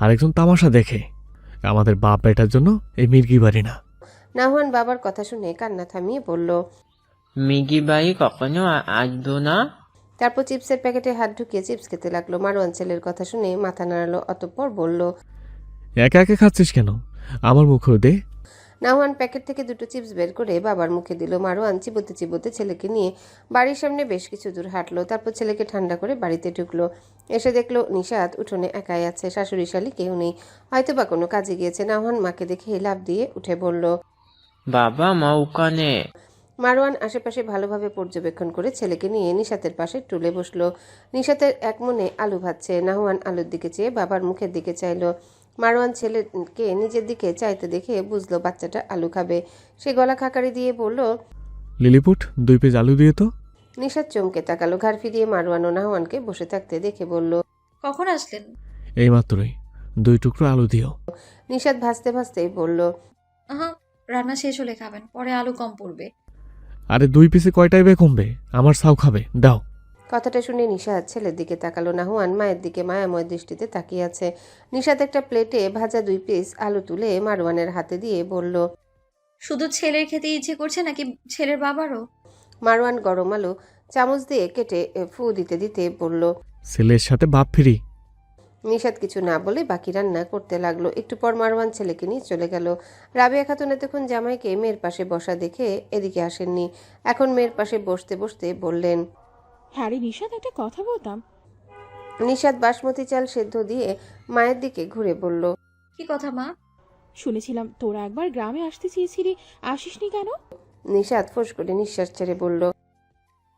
আর একজন তামাশা দেখে। আমাদের বাপ বেটার জন্য এই মির্গি বাড়ি না। নাহুয়ান বাবার কথা শুনে কান্না থামিয়ে বলল, মিগি বাই কখনো আসবো না। তারপর চিপসের প্যাকেটে হাত ঢুকিয়ে চিপস খেতে লাগলো। মারওয়ান ছেলের কথা শুনে মাথা নাড়ালো, অতঃপর বলল, একা একা খাচ্ছিস কেন? আমার মুখেও দে। নাহুয়ান প্যাকেট থেকে দুটো চিপস বের করে বাবার মুখে দিল। মারওয়ান চিবোতে চিবোতে ছেলেকে নিয়ে বাড়ির সামনে বেশ কিছু দূর হাঁটলো। তারপর ছেলেকে ঠান্ডা করে বাড়িতে ঢুকলো। এসে দেখলো নিশাত উঠোনে একাই আছে, শাশুড়ি শালি কেউ নেই, হয়তো বা কোনো কাজে গিয়েছে। নাহুয়ান মাকে দেখে লাফ দিয়ে উঠে বলল, বাবা মা ওখানে। মারওয়ান আশেপাশে ভালোভাবে পর্যবেক্ষণ করে ছেলেকে নিয়ে নিশাতের পাশে টুলে বসলো। নিশাতের এক মনে আলু ভাজছে। নাহুয়ান আলুর দিকে চেয়ে বাবার মুখের দিকে চাইলো। মারওয়ান ছেলেকে নিজের দিকে চাইতে দেখে বুঝলো বাচ্চাটা আলু খাবে। সে গলা খাকারি দিয়ে বলল, লিলিপুট 2 পিস আলু দিয়ে তো। নিশাত চমকে তাকালো। ঘাড় ফিরিয়ে মারওয়ান ও নাহুয়ানকে বসে থাকতে দেখে বলল, কখন আসলেন? এই মাত্রই 2 টুকরো আলু দিও। নিশাত ভাসতে ভাসতেই বলল, আহা, রান্না শেষ হলে খাবেন, পরে আলু কম পড়বে। আরে 2 পিসে কয়টাই বে কমবে? আমার সাউ খাবে, দাও। কথাটা শুনে নিশাত ছেলের দিকে তাকালো। নাহুয়ান মায়ের দিকে মায়াময় দৃষ্টিতে তাকিয়ে আছে। নিশাত একটা প্লেটে ভাজা 2 পিস আলু তুলে মারওয়ানের হাতে দিয়ে বলল, শুধু ছেলের খেতে ইচ্ছে করছে নাকি ছেলের বাবারও? মারওয়ান গরম আলু চামচ দিয়ে কেটে ফু দিতে দিতে বলল। ছেলের সাথে বাপ ফিরি। নিশাত কিছু না বলে বাকি রান্না করতে লাগলো। একটু পর মারওয়ান ছেলেকে নিয়ে চলে গেল। রাবেয়া খাতুন এতক্ষণ জামাইকে মেয়ের পাশে বসা দেখে এদিকে আসেননি। এখন মেয়ের পাশে বসতে বসতে বললেন, হ্যাঁ রে নিশাত, একটা কথা বলতাম। নিশাত বাসমতি চাল সেদ্ধ দিয়ে মায়ের দিকে ঘুরে বলল, কি কথা মা? শুনেছিলাম তোরা একবার গ্রামে আসতে চেয়েছিলি, আসিসনি কেন? নিশাত ফোঁস করে নিঃশ্বাস ছেড়ে বলল,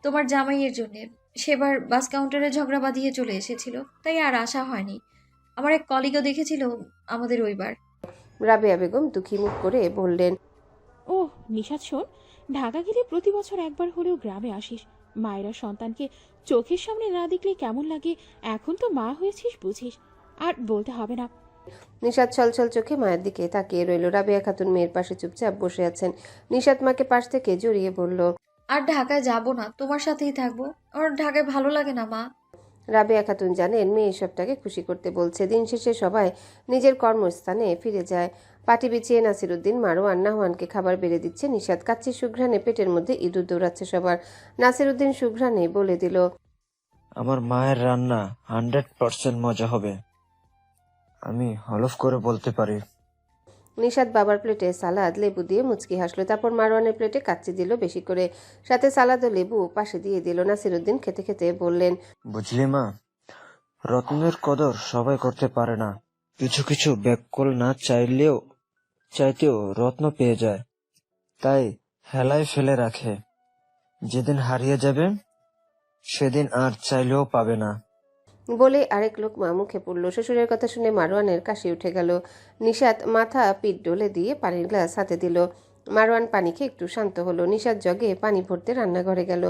তোমার জামাইয়ের জন্যে। সেবার বাস কাউন্টারে ঝগড়া বাঁধিয়ে চলে এসেছিল, তাই আর আসা হয়নি। আমার এক কলিগও দেখেছিল আমাদের ওইবার। রাবেয়া বেগম দুঃখী মুখ করে বললেন, ওহ নিশাত শোন, ঢাকা গেলে প্রতি বছর একবার হলেও গ্রামে আসিস। মায়েরা সন্তানকে চোখের সামনে না দেখলে কেমন লাগে, এখন তো মা হয়েছিস বুঝিস। আর বলতে হবে না। নিশাত ছলছল চোখে মায়ের দিকে তাকিয়ে রইল। রাবেয়া খাতুন মেয়ের পাশে চুপচাপ বসে আছেন। নিশাত মাকে পাশ থেকে জড়িয়ে বলল, আর ঢাকায় যাব না, তোমার সাথেই থাকবো। আমার ঢাকায় ভালো লাগে না মা। রাবেয়া খাতুন জানেন মেয়ে সবটাকে খুশি করতে বলছে। দিন শেষে সবাই নিজের কর্মস্থানে ফিরে যায়। পাটি বিছিয়ে নাসিরুদ্দিন মারওয়ান নাহওয়ানকে খাবার বেড়ে দিচ্ছে। নিশাত কাচ্চি সুঘ্রাণে পেটের মধ্যে ইঁদুর দৌড়াচ্ছে সবার। নাসিরুদ্দিন সুঘ্রাণে বলে দিল, আমার মায়ের রান্না 100% মজা হবে, আমি হলফ করে বলতে পারি। নিশাত বাবার প্লেটে সালাদ লেবু দিয়ে মুচকি হাসলো। তারপর মারওয়ানের প্লেটে কাচ্চি দিল বেশি করে, সাথে সালাদ ও লেবু পাশে দিয়ে দিল। নাসিরুদ্দিন খেতে খেতে বললেন, বুঝলি মা, রত্নের কদর সবাই করতে পারে না। কিছু কিছু ব্যাককল না চাইতেও রত্ন পেয়ে যায়, তাই হেলায় ফেলে রাখে। যেদিন হারিয়ে যাবে সেদিন আর চাইলেও পাবে না। বলে আরেক লোকমা মুখে পড়ল। শ্বশুরের কথা শুনে মারওয়ানের কাশি উঠে গেল। নিশাত মাথা পিঠ ডলে দিয়ে পানির গ্লাস হাতে দিল। মারওয়ান পানি খেয়ে একটু শান্ত হলো। নিশাত জগে পানি ভরতে রান্নাঘরে গেল।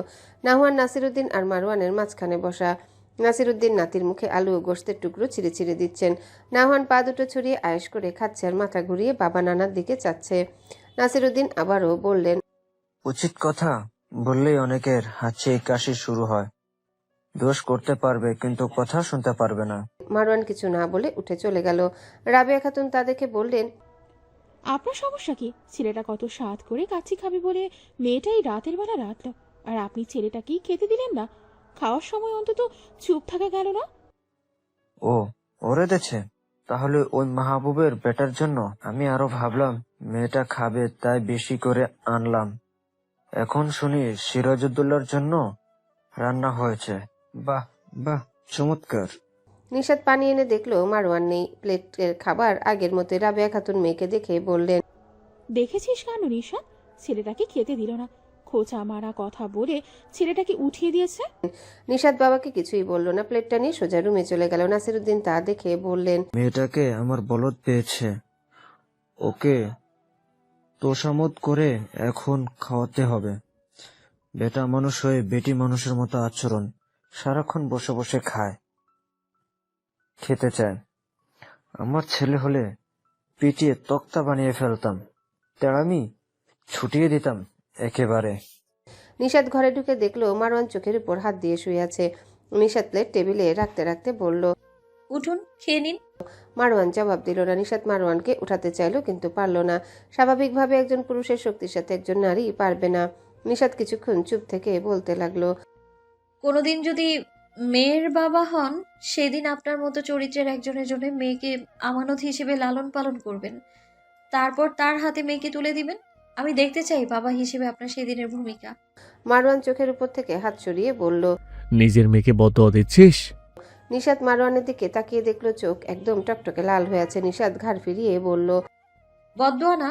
নাহুয়ান নাসিরুদ্দিন আর মারওয়ানের মাঝখানে বসা। নাসিরুদ্দিন নাতির মুখে আলু ও গোশতের টুকরো ছিঁড়ে ছিঁড়ে দিচ্ছেন। নাহুয়ান পা দুটো ছড়িয়ে আয়েশ করে খাচ্ছে আর মাথা ঘুরিয়ে বাবা নানার দিকে চাচ্ছে। নাসিরুদ্দিন আবারও বললেন, উচিত কথা বললেই অনেকের হাঁচি কাশি শুরু হয়। দোষ করতে পারবে কিন্তু কথা শুনতে পারবে না। মারওয়ান কিছু না বলে উঠে চলে গেল। রাবেয়া খাতুন তা দেখে বললেন, আপনার সমস্যা কি? ছেলেটা কত স্বাদ করে কাচ্চি খাবে বলে মেয়েটাই রাতের বেলা রাতলো, আর আপনি ছেলেটাকেই খেতে দিলেন না। খাওয়ার সময় অন্তত চুপ থাকা গেল না? ও ওরে দেছে, তাহলে ওই মাহবুবের বেটার জন্য আমি আরো ভাবলাম মেয়েটা খাবে, তাই বেশি করে আনলাম। এখন শুনি সিরাজউদ্দৌলার জন্য রান্না হয়েছে। বাহ বাহ, চমৎকার। নিশাত পানি এনে দেখলো মারওয়ান নেই। প্লেটের খাবার আগের মতো। রাবেয়া খাতুন মেয়েকে দেখে বললেন, দেখেছিস কেন নিশাত, ছেলেটাকে খেতে দিল না, খোঁচা মারা কথা বলে ছেলেটাকে উঠিয়ে দিয়েছে। নিশাত বাবাকে কিছুই বলল না। প্লেটটা নিয়ে সোজা রুমে চলে গেল। নাসিরুদ্দিন তা দেখে বললেন, মেয়েটাকে আমার বলদ পেয়েছে, ওকে তোষামোদ করে এখন খাওয়াতে হবে। বেটা মানুষ হয়ে বেটি মানুষের মতো আচরণ, সারাক্ষণ বসে বসে খায়, খেতে চায়। আমার ছেলে হলে পিটিয়ে তক্তা বানিয়ে ফেলতাম, তেড়ামি ছুটিয়ে দিতাম একেবারে। নিশাত ঘরে ঢুকে দেখলো মারওয়ান চোখের উপর হাত দিয়ে শুয়ে আছে। নিশাত প্লেট টেবিলে রাখতে রাখতে বলল, উঠুন, খেয়ে নিন। মারওয়ান জবাব দিল না। নিশাত মারওয়ানকে উঠাতে চাইল, কিন্তু পারল না। স্বাভাবিকভাবে একজন পুরুষের শক্তির সাথে একজন নারী পারবে না। নিশাত কিছুক্ষণ চুপ থেকে বলতে লাগলো, কোনোদিন যদি মেয়ের বাবা হন, সেদিন আপনার মতো চরিত্রের একজনের জন্য মেয়েকে আমানত হিসেবে লালন পালন করবেন, তারপর তার হাতে মেয়েকে তুলে দিবেন। আমি দেখতে চাই বাবা হিসেবে আপনার সেদিনের ভূমিকা। মারওয়ান চোখের উপর থেকে হাত সরিয়ে বলল। নিজের মেয়েকে বদয়া দিচ্ছিস? নিশাত মারওয়ানের দিকে তাকিয়ে দেখলো চোখ একদম টকটকে লাল হয়ে আছে। নিশাত ঘাড় ফিরিয়ে বলল, বদদোয়া না,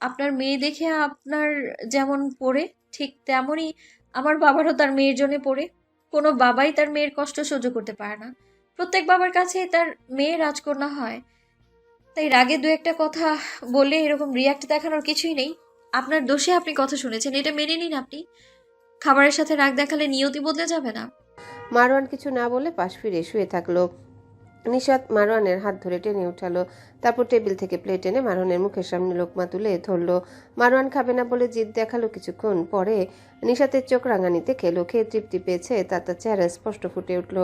আপনার মেয়ে দেখে আপনার যেমন পড়ে, ঠিক তেমনই আমার বাবারও তার মেয়ের জন্য পড়ে। কোনো বাবাই তার মেয়ের কষ্ট সহ্য করতে পারে না। প্রত্যেক বাবার কাছে তার মেয়ে রাজকন্যা হয়, তাই রাগে দু একটা কথা বলে এরকম রিয়াক্ট দেখানোর কিছুই নেই। আপনার দোষে আপনি কথা শুনেছেন, এটা মেনে নিন। আপনি খাবারের সাথে রাগ দেখালে নিয়তি বদলে যাবে না। মারওয়ান কিছু না বলে পাশ ফিরে শুয়ে থাকলো। নিশাত মারওয়ানের হাত ধরে টেনে উঠালো, তারপর টেবিল থেকে প্লেট এনে মারওয়ানের মুখের সামনে লোকমা তুলে ধরলো। মারওয়ান খাবে না বলে জিদ দেখালো। কিছুক্ষণ পরে নিশাতের চোখ রাঙানিতে খেলো। খেয়ে তৃপ্তি পেয়েছে তা তার চেহারা স্পষ্ট ফুটে উঠল।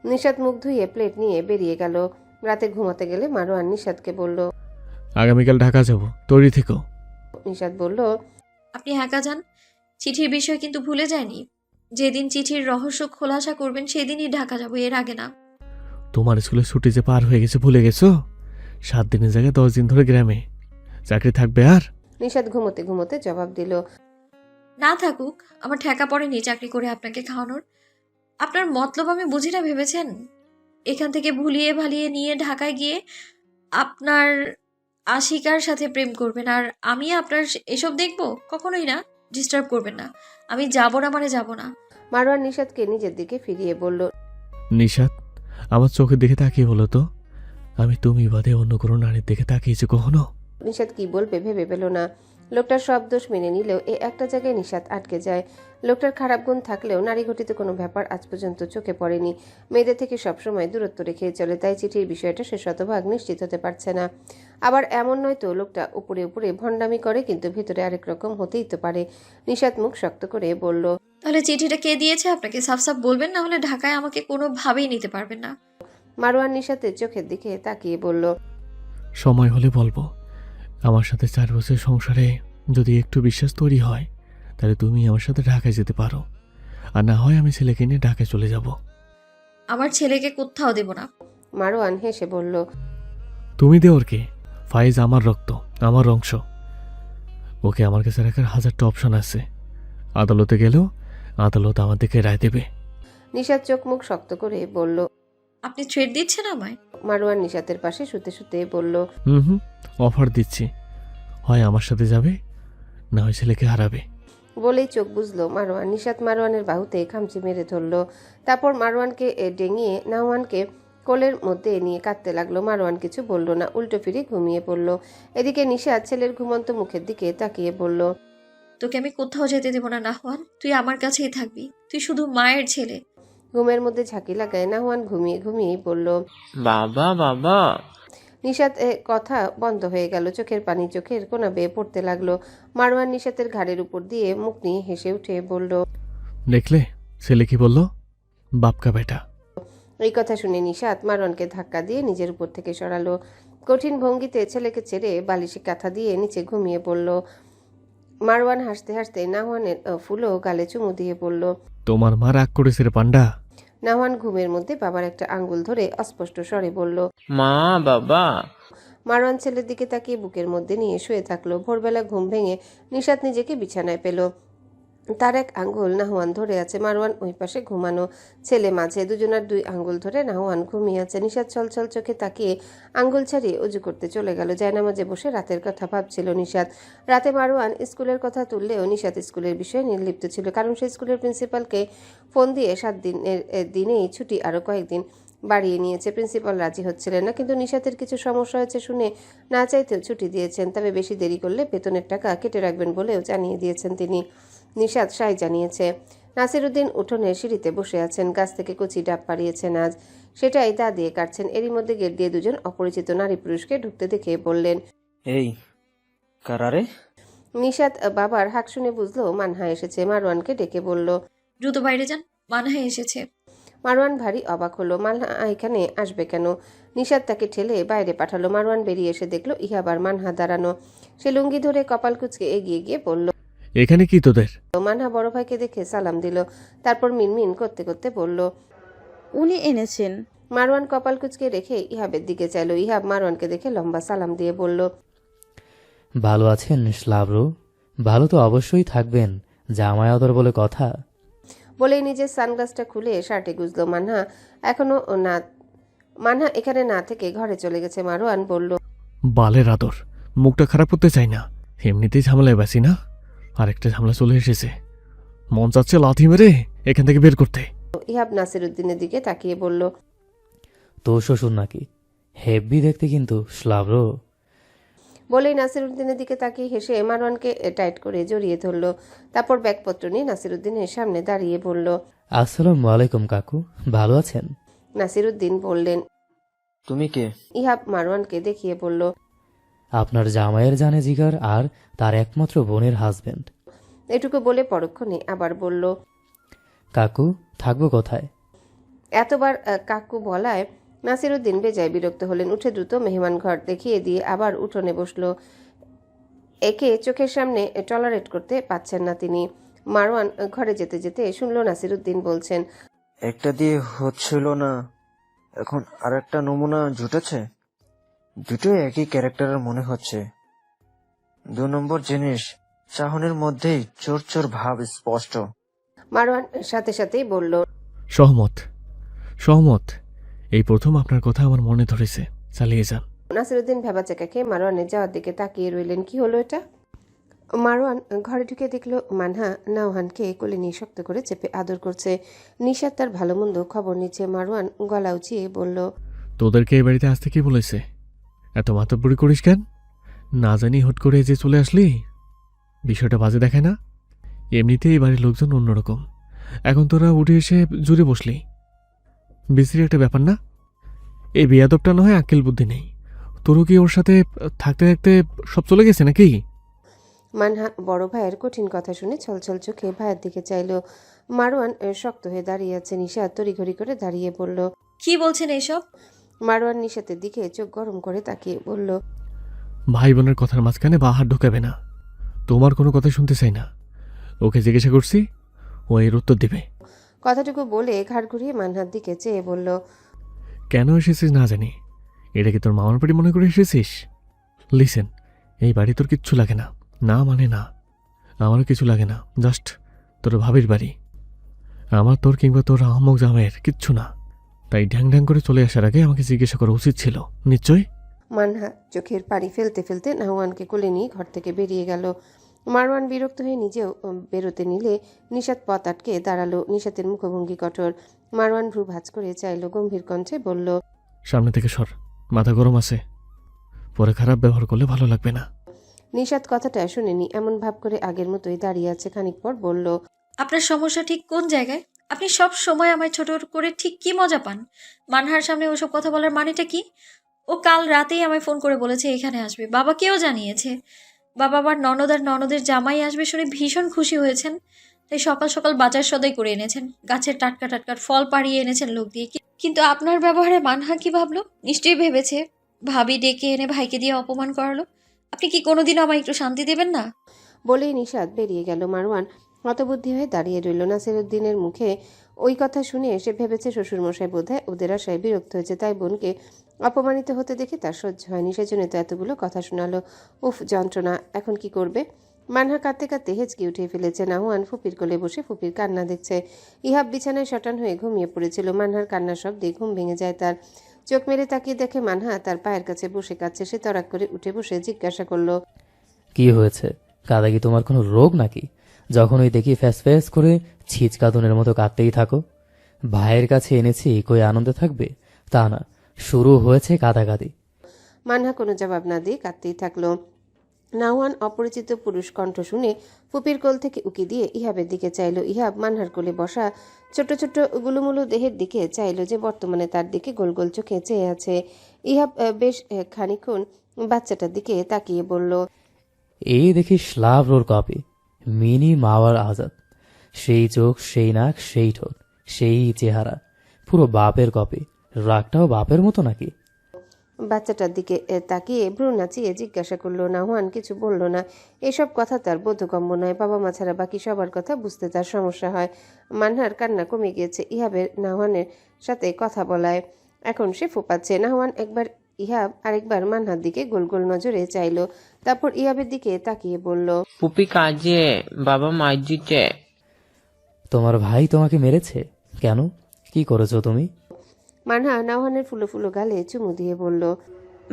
নিশাত মুখ ধুয়ে প্লেট নিয়ে বেরিয়ে গেল। রাতে ঘুমাতে গেলে মারওয়ান নিশাতকে বলল, আগামীকাল ঢাকা যাব, তৈরি থেকো। নিশাত বলল, আপনি একা যান, চিঠির বিষয় কিন্তু ভুলে যায়নি। যেদিন চিঠির রহস্য খোলাসা করবেন সেদিনই ঢাকা যাব, এর আগে না। তোমার স্কুলের ছুটি যে পার হয়ে গেছে ভুলে গেছো? 7 দিনের জায়গায় 10 দিন ধরে গ্রামে চাকরি থাকবে। আর নিশাত ঘুমোতে ঘুমোতে জবাব দিল, না থাকুক, আমার ঠেকা পড়েনি চাকরি করে আপনাকে খাওয়ানোর। আপনার মতলব আমি বুঝি না ভেবেছেন? এখান থেকে ভুলিয়ে ভালিয়ে নিয়ে ঢাকায় গিয়ে আপনার আশিকার সাথে প্রেম করবেন, আর আমি আপনার এসব দেখবো? কখনোই না। ডিস্টার্ব করবেন না। আমি যাব না মানে যাব না। মারওয়ান নিশাতকে নিজের দিকে ফিরিয়ে বলল, নিশাত, আমার চোখের দিকে তাকিয়ে বলো তো, আমি তুমি বাদে অন্য কোনো নারীর দিকে তাকিয়েছি কখনো? নিশাত কি বলবে ভেবে পেল না। লোকটার সব দোষ মেনে নিলেও একটা জায়গায় নিশাত আটকে যায়। লোকটার খারাপ গুণ থাকলেও নারী ঘটিত কোনো ব্যাপার আজ পর্যন্ত চোখে পড়েনি। মেয়েদের থেকে সবসময় দূরত্ব রেখে চলে, তাই চিঠির বিষয়টা সে শতভাগ নিশ্চিত হতে পারছে না। আবার এমন নয় তো লোকটা উপরে উপরে ভণ্ডামি করে, কিন্তু ভিতরে আরেক রকম হতেই তো পারে। নিশাত মুখ শক্ত করে বলল, তাহলে চিঠিটা কে দিয়েছে আপনাকে? সাফ সাফ বলবেন, না হলে ঢাকায় আমাকে কোনোভাবেই নিতে পারবেন না। মারওয়ান নিশাতের চোখের দিকে তাকিয়ে বলল, সময় হলে বলবো। আমার সাথে 4 বছর সংসারে যদি একটু বিশ্বাস তৈরি হয়, তাহলে তুমি আমার সাথে ঢাকায় যেতে পারো, আর না হয় আমি ছেলেকে নিয়ে ঢাকায় চলে যাব। আমার ছেলেকে কোথাও দেব না। মারওয়ান হেসে বলল, তুমি দে ওরকে, ফাইজ আমার রক্ত, আমার অংশ। ওকে আমার কাছে রাখার 1000টা অপশন আছে। আদালতে গেলেও আদালত আমার দিকে রায় দেবে। নিশাত চোখ মুখ শক্ত করে বলল। আপনি থ্রেট দিচ্ছেন আমায়? মারওয়ান নিশাতের পাশে শুতে শুতে বলল, হুম, অফার দিচ্ছি, হয় আমার সাথে যাবে, না হয় ছেলেকে হারাবে। বলেই চোখ বুঝলো মারওয়ান। নিশাত মারওয়ানের বাহুতে খামচি মেরে ধরল, তারপর মারওয়ানকে ডেঙিয়ে নাওয়ানকে কোলের মধ্যে নিয়ে কাঁদতে লাগলো। মারওয়ান কিছু বলল না, উল্টো ফিরে ঘুমিয়ে পড়ল। এদিকে নিশাত ছেলের ঘুমন্ত মুখের দিকে তাকিয়ে বলল, তোকে আমি কোথাও যেতে দেবো না নাহওয়ান, তুই আমার কাছেই থাকবি। তুই শুধু মায়ের ছেলে। ঘুমের মধ্যে ঝাঁকি লাগায় নাহওয়ান ঘুমিয়ে ঘুমিয়েই বলল, বাবা বাবা। নিশাত কথা বন্ধ হয়ে গেল। চোখের পানি চোখের কোনা বেয়ে পড়তে লাগলো। মারওয়ান নিশাতের ঘাড়ের উপর দিয়ে মুখ নিয়ে হেসে উঠে বলল, দেখলে ছেলে কি বলল, বাপকা বেটা। এই কথা শুনে নিশাত মারওয়ানকে ধাক্কা দিয়ে নিজের উপর থেকে সরালো। কঠিন ভঙ্গিতে ছেলেকে ছেড়ে বালিশে কাঁথা দিয়ে নিচে ঘুমিয়ে পড়ল। মারওয়ান হাসতে হাসতে নাহওয়ানের ফুলো গালে চুমু দিয়ে বলল, তোমার মা রাগ করেছে রে পান্ডা। নাহওয়ান ঘুমের মধ্যে বাবার একটা আঙ্গুল ধরে অস্পষ্ট স্বরে বলল, মা বাবা। মারওয়ান ছেলের দিকে তাকিয়ে বুকের মধ্যে নিয়ে শুয়ে থাকলো। ভোরবেলা ঘুম ভেঙে নিশাত নিজেকে বিছানায় পেল। তার এক আঙ্গুল নাহওয়ান ধরে আছে, মারওয়ান ওই পাশে ঘুমানো, ছেলে মাঝে। দুজনার 2 আঙ্গুল ধরে নাহওয়ান ঘুমিয়ে আছে। নিশাত ছলছল চোখে তাকিয়ে আঙ্গুল ছাড়িয়ে উজু করতে চলে গেল। জায়নামাজে বসে রাতের কথা ভাবছিল নিশাত। রাতে মারওয়ান স্কুলের কথা তুললেও নিশাত স্কুলের বিষয়ে নির্লিপ্ত ছিল, কারণ সে স্কুলের প্রিন্সিপালকে ফোন দিয়ে 7 দিনের দিনেই ছুটি আরও কয়েকদিন বাড়িয়ে নিয়েছে। প্রিন্সিপাল রাজি হচ্ছিলেন না, কিন্তু নিশাতের কিছু সমস্যা হয়েছে শুনে না চাইতেও ছুটি দিয়েছেন। তবে বেশি দেরি করলে বেতনের টাকা কেটে রাখবেন বলেও জানিয়ে দিয়েছেন তিনি। নিশাত সাই জানিয়েছে। নাসিরুদ্দিন উঠোনে সিঁড়িতে বসে আছেন। গাছ থেকে কচি ডাব পাড়িয়েছেন আজ, সেটাই দা দিয়ে কাটছেন। এরই মধ্যে গেট দিয়ে দুজন অপরিচিত নারী পুরুষকে ঢুকতে দেখে বললেন, এই কারারে? নিশাত বাবার হাঁক শুনে বুঝলো মানহা এসেছে। মারওয়ানকে ডেকে বলল, দ্রুত বাইরে যান, মানহা এসেছে। মারওয়ান ভারী অবাক হলো। মানহা এখানে আসবে কেন? নিশাত তাকে ঠেলে বাইরে পাঠালো। মারওয়ান বেরিয়ে এসে দেখলো ইহাব আর মানহা দাঁড়ানো। সে লুঙ্গি ধরে কপাল কুঁচকে এগিয়ে গিয়ে বলল, এখানে কি তোদের? মানহা বড় ভাইকে দেখে সালাম দিল। তারপর মিনমিন করতে করতে বলল, উনি এনেছেন। মারওয়ান কপাল কুঁচকে রেখে ইহাবের দিকে চাইল। ইহাব মারওয়ানকে দেখে লম্বা সালাম দিয়ে বলল, ভালো আছেন শ্লাবরু? ভালো তো অবশ্যই থাকবেন, জামাই আদর বলে কথা। বলেই নিজের সানগ্লাসটা খুলে শার্টে গুজলো। মানহা এখানে না থেকে ঘরে চলে গেছে। মারওয়ান বলল, বালের আদর, মুখটা খারাপ করতে চাই না, এমনিতেই ঝামেলায় বাসি না, আরেকটা ঝামেলা চলে এসেছে। মন চাচ্ছে লাথি মেরে এখান থেকে বের করতে। ইহাব নাসিরুদ্দিনের দিকে তাকিয়ে বলল, তো শ্বশুর নাকি? হেব্বি দেখতে কিন্তু শ্লাবরু। বলেই নাসিরুদ্দিনের দিকে তাকিয়ে হেসে মারওয়ানকে টাইট করে জড়িয়ে ধরল। তারপর ব্যাগপত্র নিয়ে নাসিরুদ্দিনের সামনে দাঁড়িয়ে বলল, আসসালামু আলাইকুম কাকু, ভালো আছেন? নাসিরুদ্দিন বললেন, তুমি কে? ইহাব মারওয়ানকে দেখিয়ে বলল, আপনার জামাইয়ের জানে জিগার আর তার একমাত্র বোনের হাজবেন্ড। এটুকু বলে পরক্ষণে আবার বলল, কাকু থাকবো কোথায়? এতবার কাকু বলায় নাসিরুদ্দিন বেজায় বিরক্ত হলেন। উঠে দ্রুত মেহমান ঘর দেখিয়ে দিয়ে আবার উঠোনে বসলো। একে চোখের সামনে টলারেট করতে পাচ্ছেন না তিনি। মারওয়ান ঘরে যেতে যেতে শুনল নাসিরুদ্দিন বলছেন, একটা দিয়ে হচ্ছিল না, এখন আরেকটা নমুনা জুটেছে। দুটো একই ক্যারেক্টারের মনে হচ্ছে। 2 নম্বর জিনিস, চাহনির মধ্যেই চোর চোর ভাব স্পষ্ট। মারওয়ান সাথে সাথেই বলল, সহমত, সহমত। এই প্রথম আপনার কথা আমার মনে ধরেছে, চালিয়ে যান। নাসিরুদ্দিন ভেবাচাকা খেয়ে মারওয়ানের যাওয়ার দিকে তাকিয়ে রইলেন। কি হলো এটা? মারওয়ান ঘরে ঢুকে দেখলো মানহা নাওহানকে কোলে নিয়ে শক্ত করে চেপে আদর করছে। নিশাত তার ভালো মন্দ খবর নিচ্ছে। মারওয়ান গলা উঁচিয়ে বলল, তোদেরকে এই বাড়িতে আসতে কি বলেছে? এত মাতব্বরি করিস কেন? না জানি হুট করে যে চলে আসলি, বিষয়টা বাজে দেখায় না? এমনিতেই এই বাড়ির লোকজন অন্যরকম, এখন তোরা উঠে এসে জুড়ে বসলি। বিশ্রী একটা ব্যাপার না? এই বেয়াদবটা না হয় আক্কেল বুদ্ধি নেই, তোরও কি ওর সাথে থাকতে থাকতে সব চলে গেছে নাকি? মানহা বড় ভাইয়ের কঠিন কথা শুনে ছলছল চোখে ভাইয়ের দিকে চাইল। মারওয়ান শক্ত হয়ে দাঁড়িয়ে আছে। নিশাত তড়িঘড়ি করে দাঁড়িয়ে বলল, কি বলছেন এসব? মারওয়ান নিশাতের দিকে চোখ গরম করে তাকিয়ে বলল, ভাই বোনের কথার মাঝখানে বা হাত ঢোকাবে না। তোমার কোনো কথা শুনতে চাই না। ওকে জিজ্ঞাসা করছি, ও এর উত্তর দেবে। কথাটুকু বলে ঘাড় ঘুরিয়ে মানহার দিকে চেয়ে বলল, কেন এসেছিস না জানি, এটা কি তোর মামার বাড়ি মনে করে এসেছিস? লিসেন, এই বাড়ি তোর কিচ্ছু লাগে না, না মানে না। আমারও কিছু লাগে না, জাস্ট তোর ভাবির বাড়ি। আমার তোর কিংবা তোর আহমক জামাইয়ের কিচ্ছু না। তাই ঢ্যাং ঢ্যাং করে চলে আসার আগে আমাকে জিজ্ঞাসা করা উচিত ছিল নিশ্চয়। মানহা চোখের পানি ফেলতে ফেলতে নাহওয়ানকে কোলে নিয়ে ঘর থেকে বেরিয়ে গেল। মারওয়ান বিরক্ত হয়ে নিজেও বেরোতে নিলে নিশাত পথ আটকে দাঁড়ালো। নিশাতের মুখভঙ্গি কঠোর। মারওয়ান ভ্রু ভাঁজ করে চাইল, গম্ভীর কণ্ঠে বলল, সামনে থেকে সর, মাথা গরম আছে, পরে খারাপ ব্যবহার করলে ভালো লাগবে না। নিশাত কথাটা শুনেনি, এমন ভাব করে আগের মতোই দাঁড়িয়ে আছে। খানিক পর বলল, আপনার সমস্যা ঠিক কোন জায়গায়? আপনি সব সময় আমায় ছোট করে ঠিক কি মজা পান? মানহার সামনে ওসব কথা বলার মানেটা কি? ও কাল রাতেই আমায় ফোন করে বলেছে এখানে আসবে, বাবাকেও জানিয়েছে। বাবা আবার ননদ আর ননদের জামাই আসবে শুনে ভীষণ খুশি হয়েছেন। তাই সকাল সকাল বাজার সদাই করে এনেছেন, গাছের টাটকা টাটকা ফল পাড়িয়ে এনেছেন লোক দিয়ে। কিন্তু আপনার ব্যবহারে মানহা কি ভাবলো? নিশ্চয়ই ভেবেছে ভাবি ডেকে এনে ভাইকে দিয়ে অপমান করালো। আপনি কি কোনোদিনও আমায় একটু শান্তি দেবেন না? বলেই নিশাত বেরিয়ে গেল। মারওয়ান হতবুদ্ধি হয়ে দাঁড়িয়ে রইল। নাসিরুদ্দিনের মুখে ওই কথা শুনে এসে ভেবেছে শ্বশুরমশাই বোধহয় ওদের আশায় বিরক্ত হয়েছে, তাই বোনকে অপমানিত হতে দেখে তার সহ্য হয়নি। সেজন্য তো এতগুলো কথা শোনালো। উফ, যন্ত্রণা! এখন কি করবে? মানহা কাঁদতে কাঁদতে হেঁচকি উঠিয়ে ফেলেছে। নাহুয়ান ফুপির কোলে বসে ফুপির কান্না দেখছে। ইহাব বিছানায় শটান হয়ে ঘুমিয়ে পড়েছিল। মানহার কান্নার শব্দে ঘুম ভেঙে যায় তার। চোখ মেরে তাকিয়ে দেখে মানহা তার পায়ের কাছে বসে কাঁদছে। সে তড়াক করে উঠে বসে জিজ্ঞাসা করলো, কি হয়েছে? কাদা কি তোমার কোনো রোগ নাকি? যখন ওই দেখি ফ্যাস ফ্যাস করে ছিচকাদনের মতো কাঁদতেই থাকো। ভাইয়ের কাছে এনেছি, কই আনন্দে থাকবে? তা না, শুরু হয়েছে কাদাকাদি। মানহা কোনো জবাব না দিয়ে কাঁদতেই থাকলো। নাওয়ান অপরিচিত পুরুষ কণ্ঠ শুনে ফুপির কোল থেকে উকি দিয়ে ইহাবের দিকে চাইল। ইহাব মানহার কোলে বসা ছোট ছোট গুলুমুলু দেহের দিকে চাইল, যে বর্তমানে তার দিকে গোল গোল চোখে চেয়ে আছে। ইহাব বেশ খানিকক্ষণ বাচ্চাটার দিকে তাকিয়ে বলল, এই দেখি শ্লাভরোর কপি, মিনি মাওয়ার আজাদ। সেই চোখ, সেই নাক, সেই ঠোঁট, সেই চেহারা, পুরো বাপের কপি। রাগটাও বাপের মতো নাকি? বাচ্চাটার দিকে তাকিয়ে ভ্রু নাচিয়ে জিজ্ঞাসা করলো। নাওয়ান কিছু বলল না। এসব কথা তার বোধগম্য নয়। বাবা মা ছাড়া বাকি সবার কথা বুঝতে তার সমস্যা হয়। মানহার কান্না কমে গিয়েছে ইহাবের নাওয়ানের সাথে কথা বলায়। এখন সে ফোপাচ্ছে। নাওয়ান একবার ইহাব আরেকবার মানহার দিকে গোল গোল নজরে চাইল, তারপর ইহাবের দিকে তাকিয়ে বলল, পুপি কাজে, বাবা মার দিতে। তোমার ভাই তোমাকে মেরেছে কেন? কি করেছো তুমি? মানহা নাওয়ানের ফুলো ফুলো গালে চুমু দিয়ে বলল,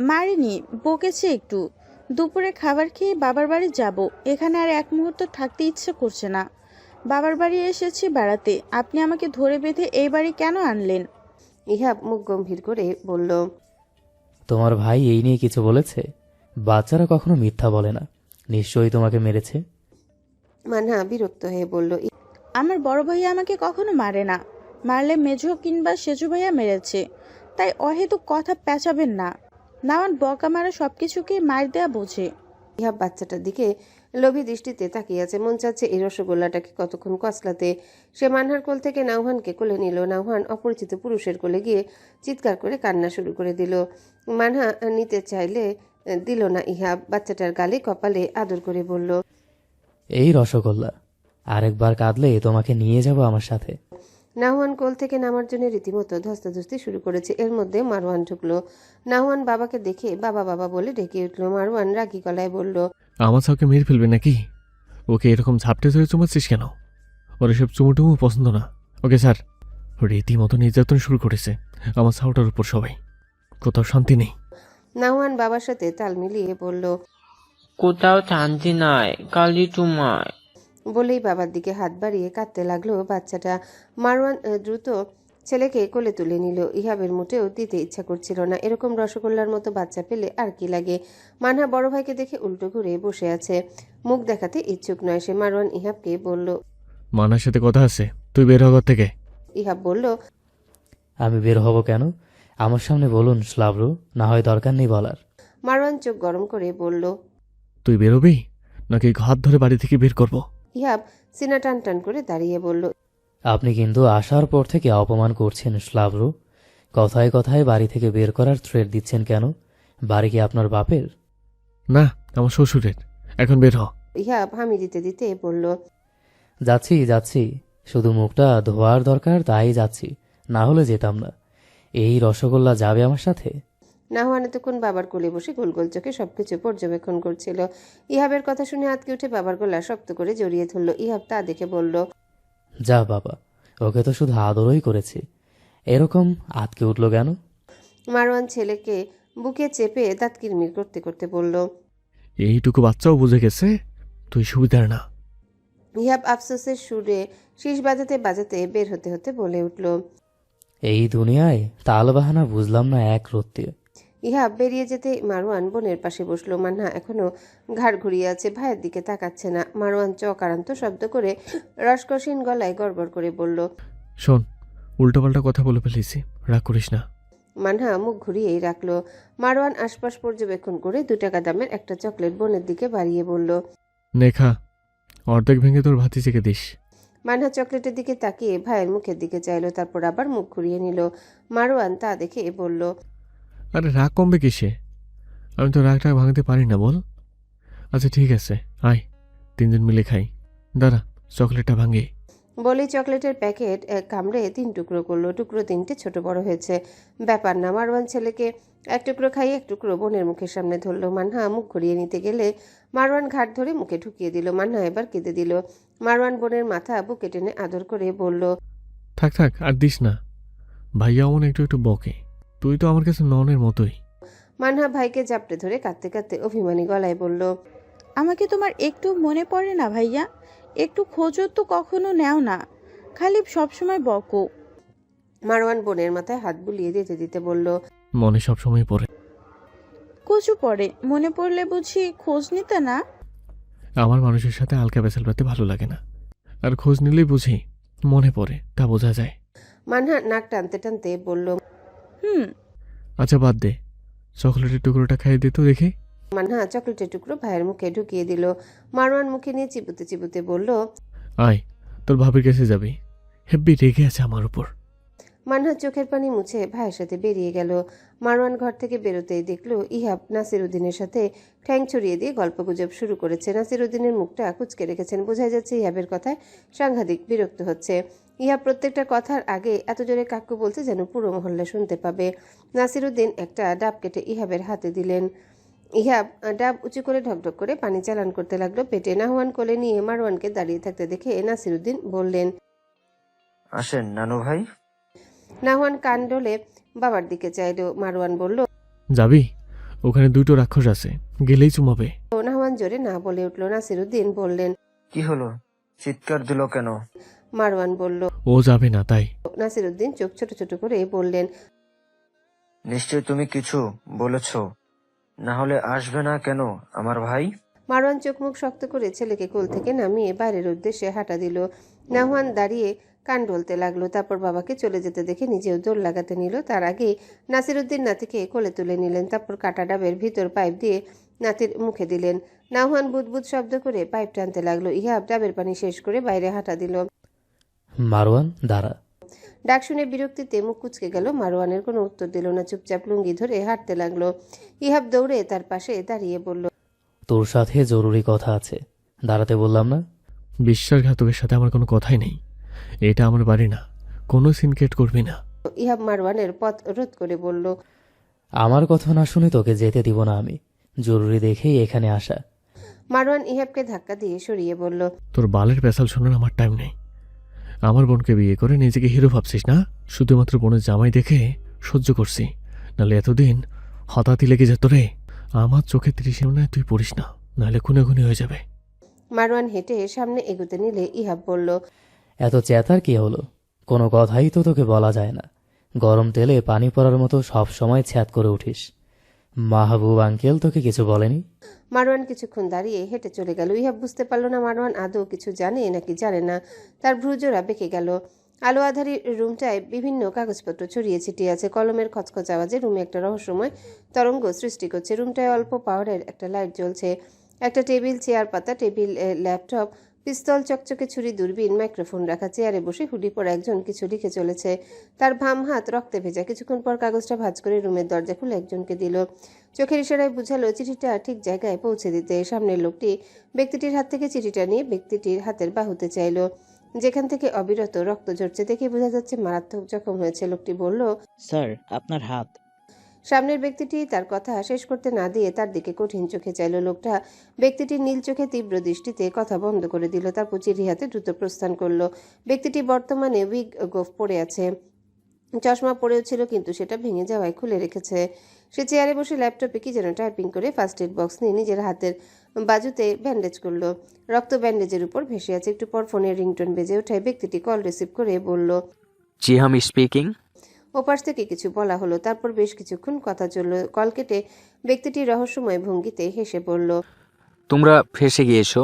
মারিনি, বকেছে একটু। দুপুরে খাবার খেয়ে বাবার বাড়ি যাব। এখানে আর এক মুহূর্ত থাকতে ইচ্ছে করছে না। বাবার বাড়ি এসেছি বেড়াতে, আপনি আমাকে ধরে বেঁধে এই বাড়ি কেন আনলেন? ইহাব মুখ গম্ভীর করে বলল, তোমার ভাই এই নিয়ে কিছু বলেছে? বাচ্চারা কখনো মিথ্যা বলে না, নিশ্চয়ই তোমাকে মেরেছে। মানহা বিরক্ত হয়ে বলল, আমার বড় ভাইয়া আমাকে কখনো মারে না। মারলে মেজো কিংবা সেজু ভাইয়া মেরেছে, তাই অহেতুক কথা পেঁচাবেন না। নাওয়ান বকা মারা সবকিছুকে মার দেয়া বোঝে। ইহাব বাচ্চাটার দিকে লোভী দৃষ্টিতে তাকিয়ে আছে। মন চাচ্ছে এই রসগোল্লাটাকে কতক্ষণ কচলাতে। সে মানহার কোল থেকে নাওহানকে কোলে নিল। নাওহান অপরিচিত পুরুষের কোলে গিয়ে চিৎকার করে কান্না শুরু করে দিল। মানহা নিতে চাইলে দিল না। ইহাব বাচ্চাটার গালে কপালে আদর করে বলল, এই রসগোল্লা, আরেকবার কাঁদলে তোমাকে নিয়ে যাব আমার সাথে। নাওয়ান কোল থেকে নামার জন্য রীতিমতো ধস্তাধস্তি শুরু করেছে। এর মধ্যে মারওয়ান ঢুকলো। নাওয়ান বাবাকে দেখে বাবা বাবা বলে ডেকে উঠল। মারওয়ান রাগী গলায় বলল, আমার সাউকে মেরে ফেলবে নাকি? ওকে এরকম ঝাপটে ধরে চুমাচ্ছিস কেন? ওর এসব চুমুটুমু পছন্দ না। ওকে স্যার, রীতিমতো নির্যাতন শুরু করেছে আমার সাউটার উপর সবাই। কোথাও শান্তি নেই। নাওয়ান বাবার সাথে তাল মিলিয়ে বলল, কোথাও শান্তি নাই, কালি তোমায়। বলেই বাবার দিকে হাত বাড়িয়ে কাঁদতে লাগলো বাচ্চাটা। মারওয়ান দ্রুত ছেলেকে কোলে তুলে নিল। ইহাবের মোটেও দিতে ইচ্ছা করছিল না। এরকম রসগোল্লার মতো বাচ্চা পেলে আর কি লাগে। মানহা বড় ভাইকে দেখে উল্টো ঘুরে বসে আছে, মুখ দেখাতে ইচ্ছুক নয় সে। মারওয়ান ইহাবকে বলল, মানার সাথে কথা আছে, তুই বের হ ঘর থেকে। ইহাব বলল, আমি বের হব কেন? আমার সামনে বলুন শ্লাভরু, না হয় দরকার নেই বলার। মারওয়ান চোখ গরম করে বলল, তুই বেরোবি নাকি ঘাত ধরে বাড়ি থেকে বের করব? ইহাব সিনা টান টান করে দাঁড়িয়ে বলল, আপনি কিন্তু আসার পর থেকে অপমান করছেন শ্লাভরু। কথায় কথায় বাড়ি থেকে বের করার থ্রেট দিচ্ছেন কেন? বাড়ি কি আপনার বাপের? না, আমার শ্বশুরের। এখন বের হ। ইহাব হামি দিতে দিতে বলল, যাচ্ছি যাচ্ছি, শুধু মুখটা ধোয়ার দরকার তাই যাচ্ছি, না হলে যেতাম না। এই রসগোল্লা যাবে আমার সাথে? নাহওয়ান এতক্ষণ বাবার কোলে বসে গোল গোল চোখে সবকিছু পর্যবেক্ষণ করছিল। ইহাবের কথা শুনে আতকে উঠে বাবার গলা শক্ত করে জড়িয়ে ধরল। ইহাব তা দেখে বলল, যা বাবা, ওকে তো শুধু আদরই করেছি, এরকম আতকে উঠলো কেন? মারওয়ান ছেলেকে বুকে চেপে দাঁত কিরমির করতে করতে বলল, এইটুকু বাচ্চাও বুঝে গেছে তুই সুবিধার না। ইহাব আফসোসের সুরে শীষ বাজাতে বাজাতে বের হতে হতে বলে উঠল, এই দুনিয়ায় তালবাহানা বুঝলাম না এক রত্তি। ইহাব বেরিয়ে যেতে মারওয়ান বোনের পাশে বসলো। মানহা এখনো ঘাড় ঘুরিয়ে আছে, ভাইয়ের দিকে তাকাচ্ছে না। মারওয়ান চকারান্ত শব্দ করে রসকসীন গলায় গড়গড় করে বলল, শোন, উল্টোপাল্টা কথা বলে ফেলেছি, রাগ করিস না। মানহা মুখ ঘুরিয়েই রাখলো। মারওয়ান আশপাশ পর্যবেক্ষণ করে 2 টাকা দামের একটা চকলেট বোনের দিকে বাড়িয়ে বলল, নেখা, অর্ধেক ভেঙে তোর ভাতিজিকে দিস। মানহা চকলেটের দিকে তাকিয়ে ভাইয়ের মুখের দিকে চাইলো, তারপর আবার মুখ ঘুরিয়ে নিল। মারওয়ান তা দেখে বলল, আরে রাগ কমবে কিসে? আমি তো রাগটা ভাঙতে পারি না, বল। আচ্ছা ঠিক আছে, আয় 3 জন মিলে খাই। দাঁড়া, চকলেটটা ভাঙে। বলেই চকলেটের প্যাকেট কামড়ে 3 টুকরো করলো। টুকরো 3টে ছোট বড় হয়েছে, ব্যাপার না। মারওয়ান ছেলেকে 1 টুকরো খাইয়ে 1 টুকরো বোনের মুখের সামনে ধরলো। মানহা মুখ ঘুরিয়ে নিতে গেলে মারওয়ান ঘাট ধরে মুখে ঢুকিয়ে দিল। মানহা এবার কেঁদে দিল। মারওয়ান বোনের মাথা বুকে টেনে আদর করে বলল, থাক থাক, আর দিস না। ভাইয়া অমন একটু একটু বকে, তুই তো আমার কাছে ননের মতোই। মানহা ভাইকে জাপটে ধরে কাঁদতে কাঁদতে অভিমানী গলায় বলল, আমাকে তোমার একটু মনে পড়ে না ভাইয়া? একটু খোঁজও তো কখনো নেও না, খালি সবসময় বকো। মারওয়ান বোনের মাথায় হাত বুলিয়ে দিতে দিতে বলল, মনে সবসময় পড়ে। কচু পড়ে মনে পড়লে বুঝি খোঁজ নিতে না? আমার মানুষের সাথে হালকা পেছাল পাতে ভালো লাগে না, আর খোঁজ নিলেই বুঝি মনে পড়ে, তা বোঝা যায়। মানহা নাক টানতে টানতে বলল, হুম। আচ্ছা বাদ দে, চকলেটের টুকরোটা খাইয়ে দে তো দেখি। মানহা চকলেটের টুকরো ভাইয়ের মুখে ঢুকিয়ে দিল। মারওয়ান মুখে নিয়ে চিবুতে চিবুতে বলল, আয়, তোর ভাবির কাছে যাবি, হেব্বি রেগে আছে আমার উপর। মানহা চোখের পানি মুছে ভাইয়ের সাথে বেরিয়ে গেল। মারওয়ান ঘর থেকে বেরোতেই দেখল ইহাব নাসিরউদ্দিনের সাথে ঠ্যাং ছড়িয়ে দিয়ে গল্পগুজব শুরু করেছে। নাসিরউদ্দিনের মুখটা কুঁচকে রেখেছেন, বোঝা যাচ্ছে ইহাবের কথায় সাংঘাতিক বিরক্ত হচ্ছে। ইহাব প্রত্যেকটা কথার আগে এত জোরে কাক্কু বলছে যেন পুরো মহল্লা শুনতে পাবে। নাসিরউদ্দিন একটা ডাব কেটে ইহাবের হাতে দিলেন। ইহাব ডাব উঁচু করে ঢকঢক করে পানি চালান করতে লাগলো পেটে। নাহওয়ান কোলে নিয়ে মারওয়ানকে দাঁড়িয়ে থাকতে দেখে নাসিরউদ্দিন বললেন, আসেন নানু ভাই। নাহওয়ান কান ডলে বাবার দিকে চাইল। মারওয়ান বলল, যাবি? ওখানে দুটো রাক্ষস আছে, গেলেই চুমাবে। নাহওয়ান জোরে না বলে উঠল। নাসিরউদ্দিন বললেন, কি হলো, চিৎকার দিল কেন? মারওয়ান বলল, ও যাবে না তাই। নাসিরউদ্দিন চোখ ছোট ছোট করে বললেন, নিশ্চয় তুমি কিছু বলেছ, না হলে আসবে না কেন আমার ভাই? মারওয়ান চোখ মুখ শক্ত করে ছেলেকে কোল থেকে নামিয়ে বাইরের উদ্দেশ্যে হাঁটা দিল। নাহওয়ান দাঁড়িয়ে কান ডলতে লাগলো। তারপর বাবাকে চলে যেতে দেখে নিজেও দৌড় লাগাতে নিল। তার আগে নাসিরউদ্দিন নাতিকে কোলে তুলে নিলেন। তারপর কাটা ডাবের ভিতর পাইপ দিয়ে নাতির মুখে দিলেন। নাহওয়ান বুদবুদ শব্দ করে পাইপ টানতে লাগলো। ইহাব ডাবের পানি শেষ করে বাইরে হাঁটা দিল। মারওয়ান দাঁড়া। ডাক শুনে বিরক্তিতে মুখ কুচকে গেল। মারওয়ানের কোনো উত্তর দিল না, চুপচাপ লুঙ্গি ধরে হাঁটতে লাগলো। ইহাব দৌড়ে তার পাশে দাঁড়িয়ে বলল, তোর সাথে জরুরি কথা আছে, দাঁড়াতে বললাম না? বিশ্বাসঘাতকের সাথে আমার কোনো কথাই নেই, এটা আমার বাড়ি না, কোনো সিনক্রেট করবি না। ইহাব মারওয়ানের পথ রোধ করে বলল, আমার কথা না শুনে তোকে যেতে দিব না আমি, জরুরি দেখেই এখানে আসা। মারওয়ান ইহাবকে ধাক্কা দিয়ে সরিয়ে বলল, তোর বালের পেশাল শোনার আমার টাইম নেই। আমার বোনকে বিয়ে করে নিজেকে হিরো ভাবছিস না? শুধুমাত্র বোনের জামাই দেখে সহ্য করছি, নাহলে এতদিন হঠাৎই লেগে যেত রে। আমার চোখে ত্রিসীমানায় তুই পড়িস না, নাহলে খুনে খুনি হয়ে যাবে। মারওয়ান হেঁটে সামনে এগোতে নিলে ইহাব বলল, এত চেতার কি হলো? কোনো কথাই তো তোকে বলা যায় না, গরম তেলে পানি পড়ার মতো সব সময় ছ্যাদ করে উঠিস। মাহবুব আঙ্কেল তোকে কিছু বলেনি? মারওয়ান কিছুক্ষণ দাঁড়িয়ে হেঁটে চলে গেল। ইহাব বুঝতে পারল না মারওয়ান আদৌ কিছু জানে নাকি জানে না। তার ভ্রুজোড়া বেঁকে গেল। আলো আধারি রুমটায় বিভিন্ন কাগজপত্র ছড়িয়ে ছিটিয়ে আছে। কলমের খচখচ আওয়াজে রুমে একটা রহস্যময় তরঙ্গ সৃষ্টি করছে। রুমটায় অল্প পাওয়ারের একটা লাইট জ্বলছে। একটা টেবিল, চেয়ার পাতা, টেবিল, ল্যাপটপ, পিস্তল, চকচকে ছুরি, দূরবীন, মাইক্রোফোন রাখা। চেয়ারে বসে হুডি পরা একজন কিছু লিখে চলেছে। তার বাম হাত রক্তে ভেজা। কিছুক্ষণ পর কাগজটা ভাঁজ করে রুমের দরজা খুলে একজনকে দিল। চোখের ইশারায় বুঝালো চিঠিটা ঠিক জায়গায় পৌঁছে দিতে। সামনের লোকটি ব্যক্তিটির হাত থেকে চিঠিটা নিয়ে ব্যক্তিটির হাতের বাহুতে চাইল, যেখান থেকে অবিরত রক্ত ঝরছে। দেখে বোঝা যাচ্ছে মারাত্মক জখম হয়েছে। লোকটি বলল, স্যার আপনার হাত। সামনের ব্যক্তিটি তার কথা শেষ করতে না দিয়ে তার দিকে কঠিন চোখে চাইল। লোকটা ব্যক্তিটির নীল চোখে তীব্র দৃষ্টিতে কথা বন্ধ করে দিল। তারপর চিঠি হাতে দ্রুত প্রস্থান করলো। ব্যক্তিটি বর্তমানে উইগ গোফ পরে আছে, চশমা পরেও ছিল, কিন্তু সেটা ভেঙে যাওয়ায় খুলে রেখেছে। সে চেয়ারে বসে ল্যাপটপে কি যেন টাইপিং করে ফার্স্ট এড বক্স নিয়ে নিজের হাতের বাজুতে ব্যান্ডেজ করলো। রক্ত ব্যান্ডেজের উপর ভেসে আছে। একটু পর ফোনের রিংটোন বেজে ওঠায় ব্যক্তিটি কল রিসিভ করে বলল, জিহাম স্পিকিং। ওপাশ থেকে কিছু বলা হলো। তারপর বেশ কিছুক্ষণ কথা চলল। কল কেটে ব্যক্তিটি রহস্যময় ভঙ্গিতে হেসে বলল, তোমরা ফেসে গিয়েছো।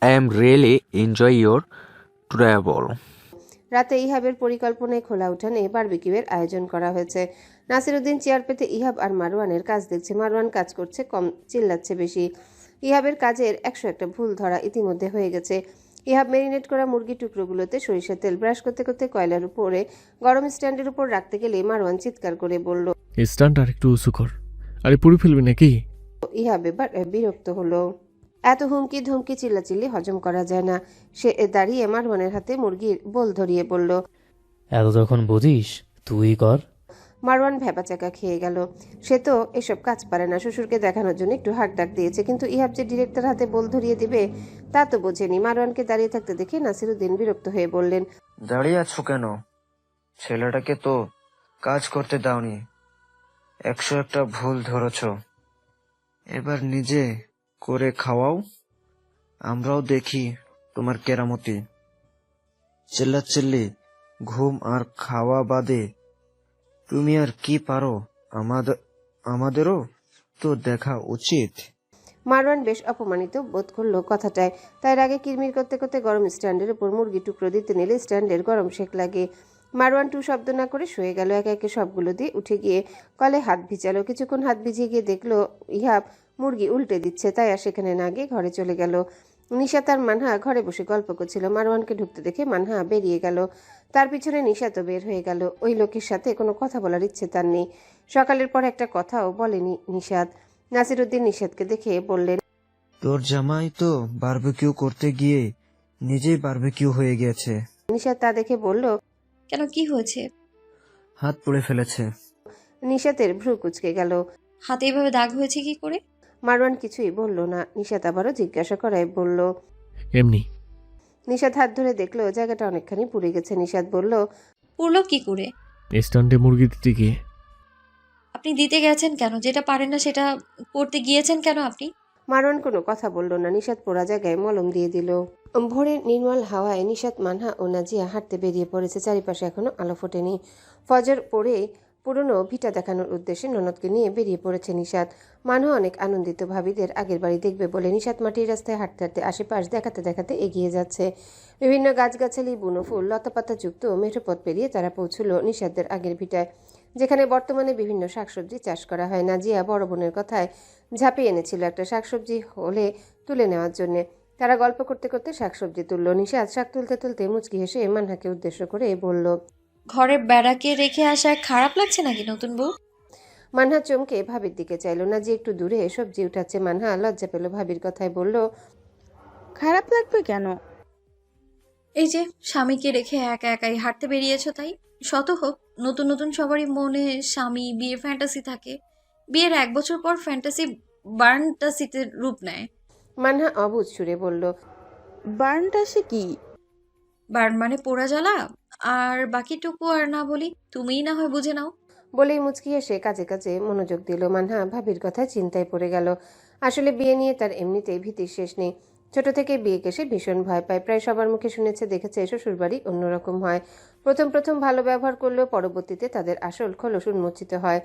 I am really enjoy your travel. রাতে ইহাবের পরিকল্পনায় খোলা উঠানে বারবিকিউয়ের আয়োজন করা হয়েছে। নাসিরউদ্দিন চেয়ার পেতে ইহাব আর মারওয়ানের কাজ দেখছে। মারওয়ান কাজ করছে কম, চিল্লাচ্ছে বেশি। ইহাবের কাজের 101টা ভুল ধরা ইতিমধ্যে হয়ে গেছে। ইহাব মেরিনেট করা মুরগির টুকরোগুলোতে সরিষার তেল ব্রাশ করতে করতে কয়লার উপরে গরম স্ট্যান্ডের উপর রাখতে গেলে মারওয়ান চিৎকার করে বলল, স্ট্যান্ড আর একটু উঁচু কর, আরে পুড়ে ফেলবি নাকি? ইহাব এবার বিরক্ত হলো। এত হুমকি ধমকি চিল্লাচিল্লি হজম করা যায় না। সে দাঁড়িয়ে মারওয়ানের হাতে মুরগির বোল ধরিয়ে বলল, এত যখন বুঝিস তুই কর। মারওয়ান ভ্যাপাচাকা খেয়ে গেল। সে তো এসব কাজ পারে না। শ্বশুরকে দেখানোর জন্য একটু হাক ডাক দিয়েছে, কিন্তু ইহাব যে ডিরেক্টর হাতে বোল ধরিয়ে দিবে তা তো বোঝেনি। মারওয়ানকে দাঁড়িয়ে থাকতে দেখে নাসিরউদ্দিন বিরক্ত হয়ে বললেন, দাঁড়িয়ে আছো কেন? ছেলেটাকে তো কাজ করতে দাওনি, 101টা ভুল ধরেছ। এবার নিজে করে খাওয়াও, আমরাও দেখি তোমার কেরামতি। চিল্লাচিল্লি, ঘুম আর খাওয়া বাদে তুমি আর কি পারো? আমাদেরও তো দেখা উচিত। মারওয়ান বেশ অপমানিত বোধ করলো কথাটায়। তাই আগে কিরমির করতে করতে গরম স্ট্যান্ডের উপর মুরগি টুকরো দিতে নিলে স্ট্যান্ডের গরম শেক লাগে। মারওয়ান টু শব্দ না করে শুয়ে গেল। একে একে সবগুলো দিয়ে উঠে গিয়ে কলে হাত ভিজালো। কিছুক্ষণ হাত ভিজিয়ে গিয়ে দেখলো ইহাব মুরগি উল্টে দিচ্ছে। তাই আর সেখানে না গিয়ে ঘরে চলে গেল। নিশাত আর মানহা ঘরে বসে গল্প করছিল। মারওয়ানকে ঢুকতে দেখে মানহা বেরিয়ে গেল। তার পিছনে নিশাতও বের হয়ে গেল। ওই লোকের সাথে কোনো কথা বলার ইচ্ছে তার নেই। সকালের পর একটা কথাও বলেনি নিশাত। নাসিরউদ্দিন নিশাতকে দেখে বললেন, তোর জামাই তো বারবিকিউ করতে গিয়ে নিজেই বারবিকিউ হয়ে গেছে। নিশাত তা দেখে বলল, কেন, কি হয়েছে? হাত পুড়ে ফেলেছে। নিশাতের ভ্রু কুঁচকে গেল। হাতে এভাবে দাগ হয়েছে কি করে? মারওয়ান কিছুই বলল না। নিশাত আবারও জিজ্ঞাসা করায় বলল, এমনি। নিশাত হাত ধরে দেখলো জায়গাটা অনেকখানি পুড়ে গেছে। নিশাত বলল, পুরলো কি করে? স্ট্যান্ডে মুরগি দিতে গিয়ে। আপনি দিতে গেছেন কেন? যেটা পারেন না সেটা করতে গিয়েছেন কেন আপনি? মারওয়ান কোনো কথা বলল না। নিশাত পোড়া জায়গায় মলম দিয়ে দিল। ভোরের নির্মল হাওয়ায় নিশাত, মানহা ও নাজিয়া হাঁটতে বেরিয়ে পড়েছে। চারিপাশে এখনো আলো ফোটেনি। ফজর পড়ে পুরনো ভিটা দেখানোর উদ্দেশ্যে ননদকে নিয়ে বেরিয়ে পড়েছে নিশাত। মানহা অনেক আনন্দিত ভাবিদের আগের বাড়ি দেখবে বলে। নিশাত মাটির রাস্তায় হাঁটতে হাঁটতে আশেপাশ দেখাতে দেখাতে এগিয়ে যাচ্ছে। বিভিন্ন গাছগাছালি, বুনো ফুল, লতাপাতা যুক্ত মেঠোপথ পেরিয়ে তারা পৌঁছল নিশাতদের আগের ভিটায়, যেখানে বর্তমানে বিভিন্ন শাকসবজি চাষ করা হয়। নাজিয়া বড় বোনের কথায় ঝাঁপিয়ে এনেছিল একটা শাকসবজি হলে তুলে নেওয়ার জন্যে। তারা গল্প করতে করতে শাকসবজি তুলল। নিশাত শাক তুলতে তুলতে মুচকি হেসে মানহাকে উদ্দেশ্য করে বলল, ঘরের বেড়াকে রেখে আসা খারাপ লাগছে নাকি নতুন বউ? মানহা চমকে ভাবির দিকে চাইল। নাজিয়া একটু দূরে সবজি উঠাচ্ছে। মানহা লজ্জা পেল ভাবির কথায়, বলল, খারাপ লাগবে কেন? এই যে স্বামীকে রেখে একা একাই হাঁটতে বেরিয়েছো, তাই। শত হোক, নতুন নতুন সবারই মনে স্বামী বিয়ে ফ্যান্টাসি থাকে। বিয়ের 1 বছর পর ফ্যান্টাসি বার্নটাসিতে রূপ নেয়। মানহা অবুঝ সুরে বলল, বার্নটা সে কি? বার্ন মানে পোড়া জ্বালা। আর বাকিটুকু আর না বলি, তুমিই না হয় বুঝে নাও। বলেই মুচকি এসে কাজে কাজে মনোযোগ দিল। মানহা ভাবির কথায় চিন্তায় পড়ে গেল। আসলে বিয়ে নিয়ে তার এমনিতেই ভীতির শেষ নেই। ছোট থেকে বিয়েকে সে ভীষণ ভয় পায়। প্রায় সবার মুখে শুনেছে, দেখেছে শ্বশুরবাড়ি অন্যরকম হয়। প্রথম প্রথম ভালো ব্যবহার করলেও পরবর্তীতে তাদের আসল খোলস উন্মোচিত হয়।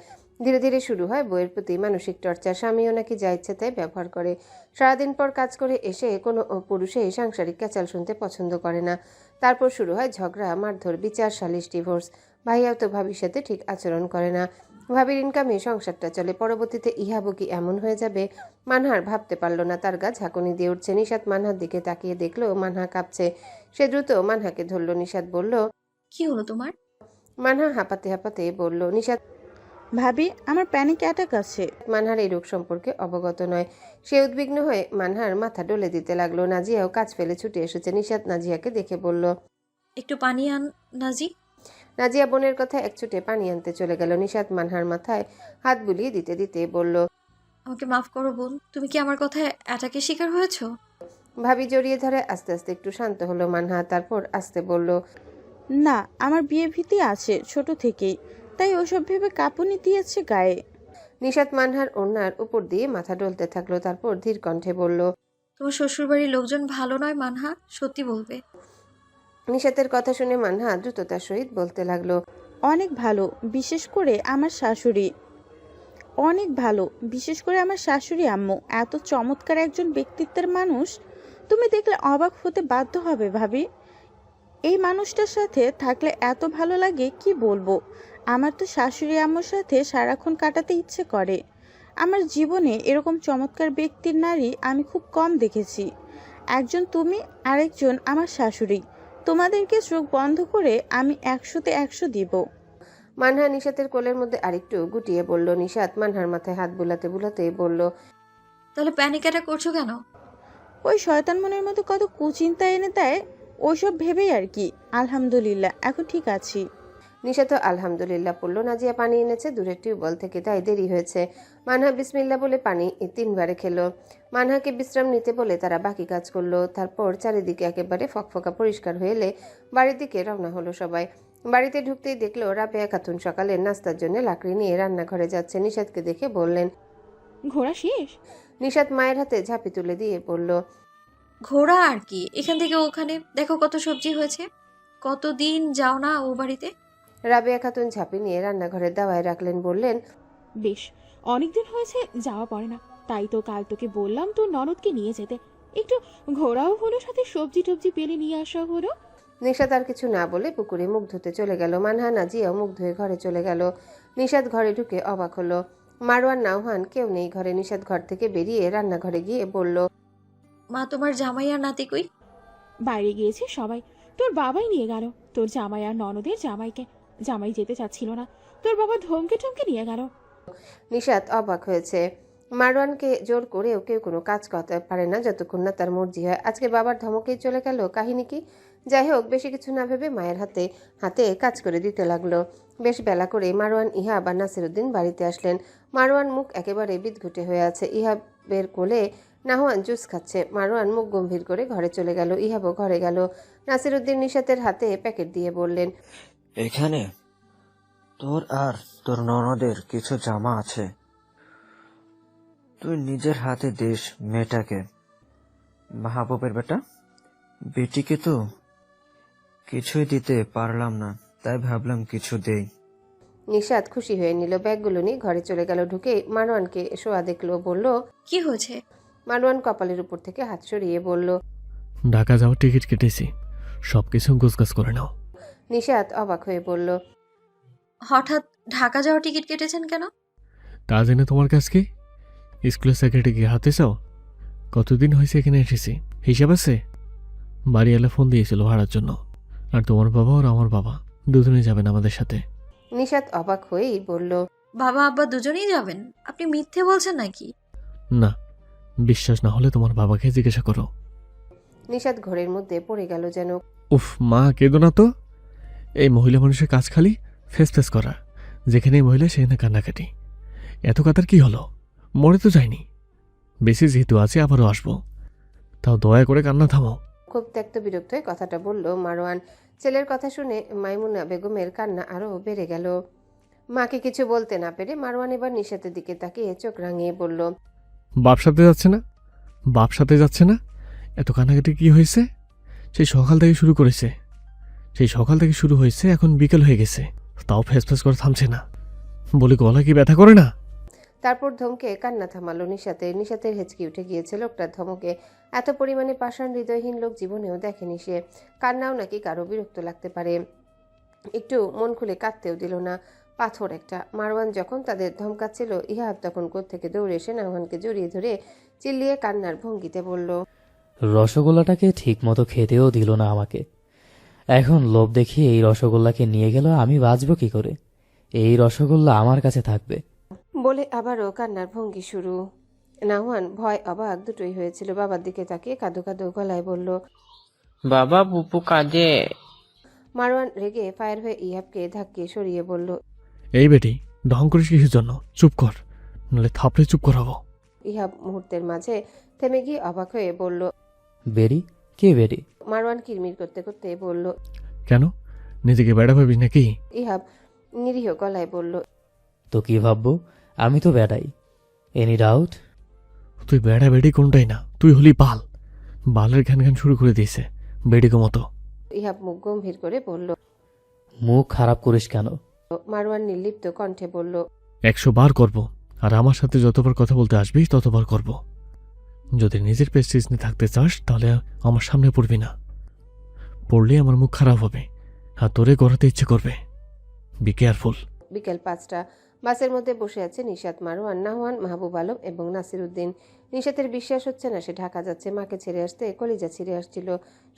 ধীরে ধীরে শুরু হয় বইয়ের প্রতি মানসিক টর্চার। স্বামীও নাকি যা ইচ্ছে তাই ব্যবহার করে। সারাদিন পর কাজ করে এসে কোনো পুরুষে সাংসারিক ক্যাচাল শুনতে পছন্দ করে না। তারপর শুরু হয় ঝগড়া, মারধর, বিচার, সালিশ, ডিভোর্স। ভাইয়াও তো ভাবির সাথে ঠিক আচরণ করে না। ভাবির ইনকামে সংসারটা চলে। পরবর্তীতে ইহাবু কি এমন হয়ে যাবে? মানহার ভাবতে পারল না। তার গা ঝাঁকুনি দিয়ে উঠছে। নিশাত মানহার দিকে তাকিয়ে দেখলো মানহা কাঁপছে। সে দ্রুত মানহাকে ধরল। নিশাত বলল, কি হলো তোমার? মানহা হাঁপাতে হাঁপাতে বলল, নিশাত ভাবি, আমার প্যানিক অ্যাটাক আছে। মানহার এই রোগ সম্পর্কে অবগত নয়। সে উদ্বিগ্ন হয়ে মানহার মাথা ডলে দিতে লাগলো। নাজিয়াও কাজ ফেলে ছুটে এসেছে। নিশাত নাজিয়াকে দেখে বলল, একটু পানি আন নাজি। নাজিয়া বোনের কথা এক ছুটে পানি আনতে চলে গেল। নিশাত মানহার মাথায় হাত বুলিয়ে দিতে দিতে বলল, আমাকে মাফ করো বোন, তুমি কি আমার কথায় অ্যাটাকের শিকার হয়েছো? ভাবি জড়িয়ে ধরে আস্তে আস্তে একটু শান্ত হলো মানহা। তারপর আস্তে বলল, না, আমার বিয়ে ভীতি আছে ছোট থেকেই, তাই ওসব ভেবে কাঁপুনি দিয়েছে গায়ে। নিশাত মানহার ওড়নার উপর দিয়ে মাথা ডলতে থাকলো। তারপর ধীর কণ্ঠে বলল, তোমার শ্বশুরবাড়ির লোকজন ভালো নয় মানহা, সত্যি বলবে। নিশাতের কথা শুনে মানহা দ্রুততার সহিত বলতে লাগলো, অনেক ভালো, বিশেষ করে আমার শাশুড়ি। অনেক ভালো, বিশেষ করে আমার শাশুড়ি আম্মু এত চমৎকার একজন ব্যক্তিত্বের মানুষ, তুমি দেখলে অবাক হতে বাধ্য হবে ভাবি। এই মানুষটার সাথে থাকলে এত ভালো লাগে কি বলবো। আমার তো শাশুড়ি আম্মুর সাথে সারাক্ষণ কাটাতে ইচ্ছে করে। আমার জীবনে এরকম চমৎকার ব্যক্তির নারী আমি খুব কম দেখেছি। একজন তুমি, আরেকজন আমার শাশুড়ি। তোমাদেরকে চোখ বন্ধ করে আমি 100-তে 100 দিব। মানহা নিশাতের কোলের মধ্যে আরেকটু গুটিয়ে বলল। নিশাত মানহার মাথায় হাত বুলাতে বুলাতে বলল, তাহলে প্যানিক অ্যাটাক করছো কেন? ওই শয়তান মনের মধ্যে কত কুচিন্তা এনে দেয়, ওইসব ভেবেই আর কি। আলহামদুলিল্লাহ, এখন ঠিক আছি। নিশাত আলহামদুলিল্লাহ পড়ল। নাজিয়া পানি এনেছে দূরের টিউবওয়েল থেকে, তাই দেরি হয়েছে। মানহা বিসমিল্লাহ বলে পানি 3বারে খেলো। মানহাকে বিশ্রাম নিতে বলে তারা বাকি কাজ করলো। তারপর চারিদিকে একেবারে ফকফকা পরিষ্কার হয়ে এলে বাড়ির দিকে রওনা হলো সবাই। বাড়িতে ঢুকতেই দেখলো রাবেয়া খাতুন সকালের নাস্তার জন্য লাকড়ি নিয়ে রান্নাঘরে যাচ্ছে। নিশাতকে দেখে বললেন, ঘোরা শেষ? নিশাত মায়ের হাতে ঝাঁপি তুলে দিয়ে বলল, ঘোড়া আর কি, এখান থেকে ওখানে দেখো কত সবজি হয়েছে। কতদিন যাও না ও বাড়িতে? রাবেয়া খাতুন ঝাঁপি নিয়ে রান্নাঘরের দাওয়ায় রাখলেন, বললেন, বেশ, অনেকদিন হয়েছে যাওয়া পড়ে না, তাই তো কাল তোকে বললাম তোর ননদকে নিয়ে যেতে। একটু ঘোরাও হলো, সাথে সবজি টবজি পেলে নিয়ে আসা হলো। নিশাত আর কিছু না বলে পুকুরে মুখ ধুতে চলে গেল। মানহা নাজিয়াও মুখ ধুয়ে ঘরে চলে গেল। নিশাত ঘরে ঢুকে অবাক হলো। মারওয়ান, নাওহান কেউ নেই ঘরে। নিশাত ঘর থেকে বেরিয়ে রান্নাঘরে গিয়ে বলল, মা, তোমার জামাই আর নাতি কই? বাইরে গিয়েছে সবাই, তোর বাবাই নিয়ে গেল তোর জামাই আর ননদের জামাইকে। জামাই যেতে চাচ্ছিল না, তোর বাবা ধমকে টমকে নিয়ে গেল। নিশাত অবাক হয়েছে। মারওয়ানকে জোর করেও কেউ কোনো কাজ করতে পারে না যতক্ষণ না তার মর্জি হয়। আজকে বাবার ধমকেই চলে গেল, কাহিনী কি? যাই হোক, বেশি কিছু না ভেবে মায়ের হাতে হাতে কাজ করে দিতে লাগলো। বেশ বেলা করে মারওয়ান, ইহাব আর নাসিরুদ্দিন বাড়িতে আসলেন। মারওয়ান মুখ একেবারে বিদঘুটে হয়ে আছে। ইহাবের কোলে নাহওয়ান জুস খাচ্ছে। মারওয়ান মুখ গম্ভীর করে ঘরে চলে গেল। ইহাবও ঘরে গেল। নাসিরুদ্দিন নিশাতের হাতে প্যাকেট দিয়ে বললেন, এখানে তোর আর তোর ননদের কিছু জামা আছে, তুই নিজের হাতে দিস মেয়েটাকে। মাহবুবের বেটিকে তো কিছুই দিতে পারলাম না, তাই ভাবলাম কিছু দেই। নিশাত খুশি হয়ে নিল। ব্যাগগুলো নিয়ে ঘরে চলে গেল। ঢুকে মারওয়ানকে শোয়া দেখলো, বলল, কি হয়েছে? মারওয়ান কপালের উপর থেকে হাত সরিয়ে বলল, ঢাকা যাওয়ার টিকিট কেটেছি, সব কিছু গোছগাছ করে নাও। নিশাত অবাক হয়ে বলল, হঠাৎ ঢাকা যাওয়ার টিকিট কেটেছেন কেন? তা জেনে তোমার কাছ কি? স্কুলের সেক্রেটারি গিয়ে হাতে চাও? কতদিন হয়েছে এখানে এসেছি, হিসাব আছে? বাড়িওয়ালা ফোন দিয়েছিল ভাড়ার জন্য, আর তোমার বাবা আর আমার বাবা দুজনে যাবেন আমাদের সাথে। নিশাত অবাক হয়েই বলল, বাবা আব্বা দুজনেই যাবেন? আপনি মিথ্যে বলছেন নাকি? না, বিশ্বাস না হলে তোমার বাবাকে জিজ্ঞাসা করো। নিশাত ঘরের মধ্যে পড়ে গেল যেন। উফ মা, কেঁদো না তো। এই মহিলা মানুষের কাজ খালি ফেস ফেস করা, যেখানে মহিলা সেখানে কান্নাকাটি। এত কাতার কি হলো? মরে তো যায়নি, বেশি যেহেতু আছে আবারও আসবো, তাও দয়া করে কান্না থামাও। খুব ত্যক্ত বিরক্ত হয়ে কথাটা বলল মারওয়ান। ছেলের কথা শুনে মাইমুনা বেগমের কান্না আরো বেড়ে গেল। মাকে কিছু বলতে না পেরে মারওয়ান এবার নিশাতের দিকে তাকিয়ে চোখ রাঙিয়ে বলল, বাপ সাথে যাচ্ছে না? বাপ সাথে যাচ্ছে না? এত কান্নাকাটি কি হয়েছে? সেই সকাল থেকে শুরু হয়েছে, এখন বিকেল হয়ে গেছে, তাও ফেস ফেস করে থামছে না। বলি গলা কি ব্যথা করে না? তারপর ধমকে কান্না থামালো নিশাতের হেঁচকি উঠে গিয়েছে লোকটার ধমকে। এত পরিমাণে পাষাণ হৃদয়হীন লোক জীবনেও দেখেনি সে। কান্নাও নাকি কারো বিরক্ত লাগতে পারে। একটু মন খুলে কাঁদতেও দিল না। পাথর একটা। মারওয়ান যখন তাদের ধমকাচ্ছিল, ইহাব তখন কোত্থেকে দৌড়ে এসে নাওহানকে জড়িয়ে ধরে চিল্লিয়ে কান্নার ভঙ্গিতে বলল, রসগোল্লাটাকে ঠিক মতো খেতেও দিল না আমাকে। এখন লোভ দেখিয়ে এই রসগোল্লাকে নিয়ে গেল, আমি বাঁচব কি করে? এই রসগোল্লা আমার কাছে থাকবে। বলে আবারও কান্নার ভঙ্গি শুরু। নাওহান ভয় অবাক দুটোই হয়েছিল। বাবার দিকে তাকিয়ে কাঁদো কাঁদো গলায় বলল, বাবা, পুপু কাঁদে। মারওয়ান রেগে ফায়ার হয়ে ইহাবকে ধাক্কিয়ে সরিয়ে বলল, এই বেটি, ঢং করিস কিসের জন্য? চুপ কর, নাহলে থাপড়ে চুপ করাবো। ইহাব মুহূর্তের মাঝে থেমে গিয়ে অবাক হয়ে বলল, বেরি? কে বেরি? মারওয়ান কিরমির করতে করতে বলল, কেন, নিজেকে বেড়া ভাবিস নাকি? ইহাব নিরীহ গলায় বলল, তো কি ভাববো? আমি তো বেড়াই। Any doubt? তুই বেড়া বেড়ি কোনটাই না, তুই হলি বাল। বালের ঘ্যান ঘ্যান শুরু করে দিয়েছে বেডিকো মতো। ইহাব মুখ গম্ভীর করে বলল। মুখ খারাপ করিস কেন? মারওয়ান নির্লিপ্ত কণ্ঠে বলল, 100 বার করব, আর আমার সাথে যতবার কথা বলতে আসবি ততবার করব। যদি নিজের প্রেস্টিজ নিয়ে থাকতে চাস তাহলে আমার সামনে পড়বি না, পড়লে আমার মুখ খারাপ হবে আর তোরে গড়াতে ইচ্ছে করবে। Be careful. বিকেল 5টা। বাসের মধ্যে বসে আছে নিশাত, মারওয়ান, নাহওয়ান, মাহবুব আলম এবং নাসিরুদ্দিন। নিশাতের বিশ্বাস হচ্ছে না সে ঢাকা যাচ্ছে। মাকে ছেড়ে আসতে কলিজা ছিঁড়ে আসছিল।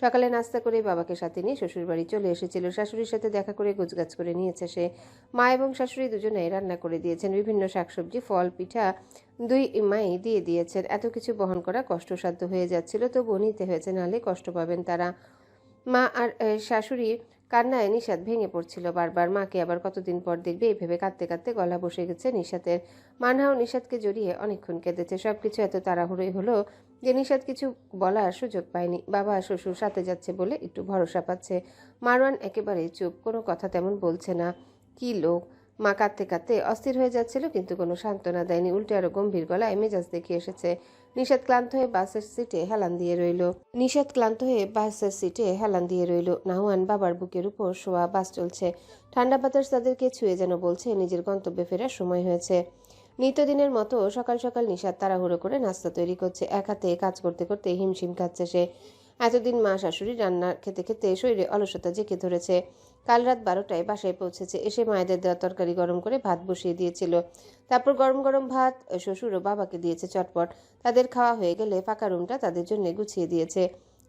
সকালে নাস্তা করে বাবাকে সাথে নিয়ে শ্বশুরবাড়ি চলে এসেছিল। শাশুড়ির সাথে দেখা করে গোছগাছ করে নিয়েছে সে। মা এবং শাশুড়ি দুজনেই রান্না করে দিয়েছেন। বিভিন্ন শাকসবজি, ফল, পিঠা দুই মাই দিয়ে দিয়েছেন। এত কিছু বহন করা কষ্টসাধ্য হয়ে যাচ্ছিল, তবুও নিতে হয়েছে, নাহলে কষ্ট পাবেন তারা। মা আর শাশুড়ি কান্নায় নিশাত ভেঙে পড়ছিল বারবার। মাকে আবার কতদিন পর দেখবে এই ভেবে কাঁদতে কাঁদতে গলা বসে গেছে নিশাতের। মানহাও নিশাতকে জড়িয়ে অনেকক্ষণ কেঁদেছে। সবকিছু এত তাড়াহুড়োই হলো যে নিশাত কিছু বলার সুযোগ পায়নি। বাবা শ্বশুর সাথে যাচ্ছে বলে একটু ভরসা পাচ্ছে। মারওয়ান একেবারে চুপ, কোনো কথা তেমন বলছে না। কি লোক! মা কাঁদতে কাঁদতে অস্থির হয়ে যাচ্ছিল, কিন্তু কোনো সান্ত্বনা দেয়নি, উল্টে আরো গম্ভীর গলায় মেজাজ দেখিয়ে এসেছে। নিশাত ক্লান্ত হয়ে বাসের সিটে হেলান দিয়ে রইল। নাহুয়ান বাবার বুকের উপর শোয়া, বাস চলছে। ঠান্ডা বাতাস তাদেরকে ছুঁয়ে যেন বলছে নিজের গন্তব্যে ফেরার সময় হয়েছে। নিত্যদিনের মতো সকাল সকাল নিশাত তাড়াহুড়ো করে নাস্তা তৈরি করছে। এক হাতে কাজ করতে করতে হিমশিম খাচ্ছে সে। এতদিন মা শাশুড়ি রান্না খেতে খেতে শরীরে অলসতা জেঁকে ধরেছে। কাল রাত 12টায় বাসায় পৌঁছেছে। এসে মায়েদের দেওয়া তরকারি গরম করে ভাত বসিয়ে দিয়েছিল। তারপর গরম গরম ভাত শ্বশুর ও বাবাকে দিয়েছে চটপট। তাদের খাওয়া হয়ে গেলে ফাঁকা রুমটা তাদের জন্য গুছিয়ে দিয়েছে।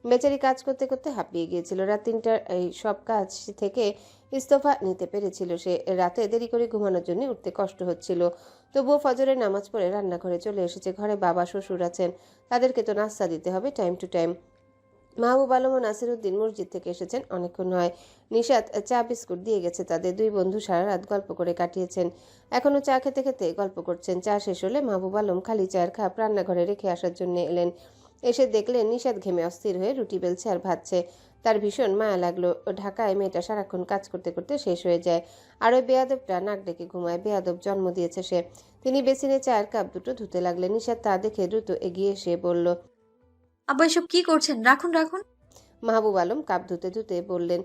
বেচারি কাজ করতে করতে হাঁপিয়ে গিয়েছিল। রাত 3টার এই সব কাজ থেকে ইস্তফা নিতে পেরেছিল সে। রাতে দেরি করে ঘুমানোর জন্য উঠতে কষ্ট হচ্ছিল। তবুও ফজরের নামাজ পড়ে রান্নাঘরে চলে এসেছে। ঘরে বাবা শ্বশুর আছেন, তাদেরকে তো নাস্তা দিতে হবে time to time. Mahbub Alam ও নাসিরউদ্দিন মসজিদ থেকে এসেছেন অনেকক্ষণ হয়। নিশাত চা বিস্কুট দিয়ে গেছে তাদের। দুই বন্ধু সারা রাত গল্প করে কাটিয়েছেন। এখনো চা খেতে খেতে গল্প করছেন। চা শেষ হলে মাহবুব আলম খালি চায়ের কাপ রান্নাঘরে রেখে আসার জন্য এলেন। এসে দেখলেন নিশাত ঘেমে অস্থির হয়ে রুটি বেলছে আর ভাজছে। তার ভীষণ মায়া লাগলো। ঢাকায় মেয়েটা সারাক্ষণ কাজ করতে করতে শেষ হয়ে যায়, আর ওই বেয়াদবটা নাক ডেকে ঘুমায়। বেয়াদব জন্ম দিয়েছে সে। তিনি বেসিনে চায়ের কাপ দুটো ধুতে লাগলেন। নিশাত তা দেখে দ্রুত এগিয়ে এসে বলল, আব্বা এসব কি করছেন? রাখুন রাখুন। মাহবুব আলম কাপ ধুতে ধুতে বললেন,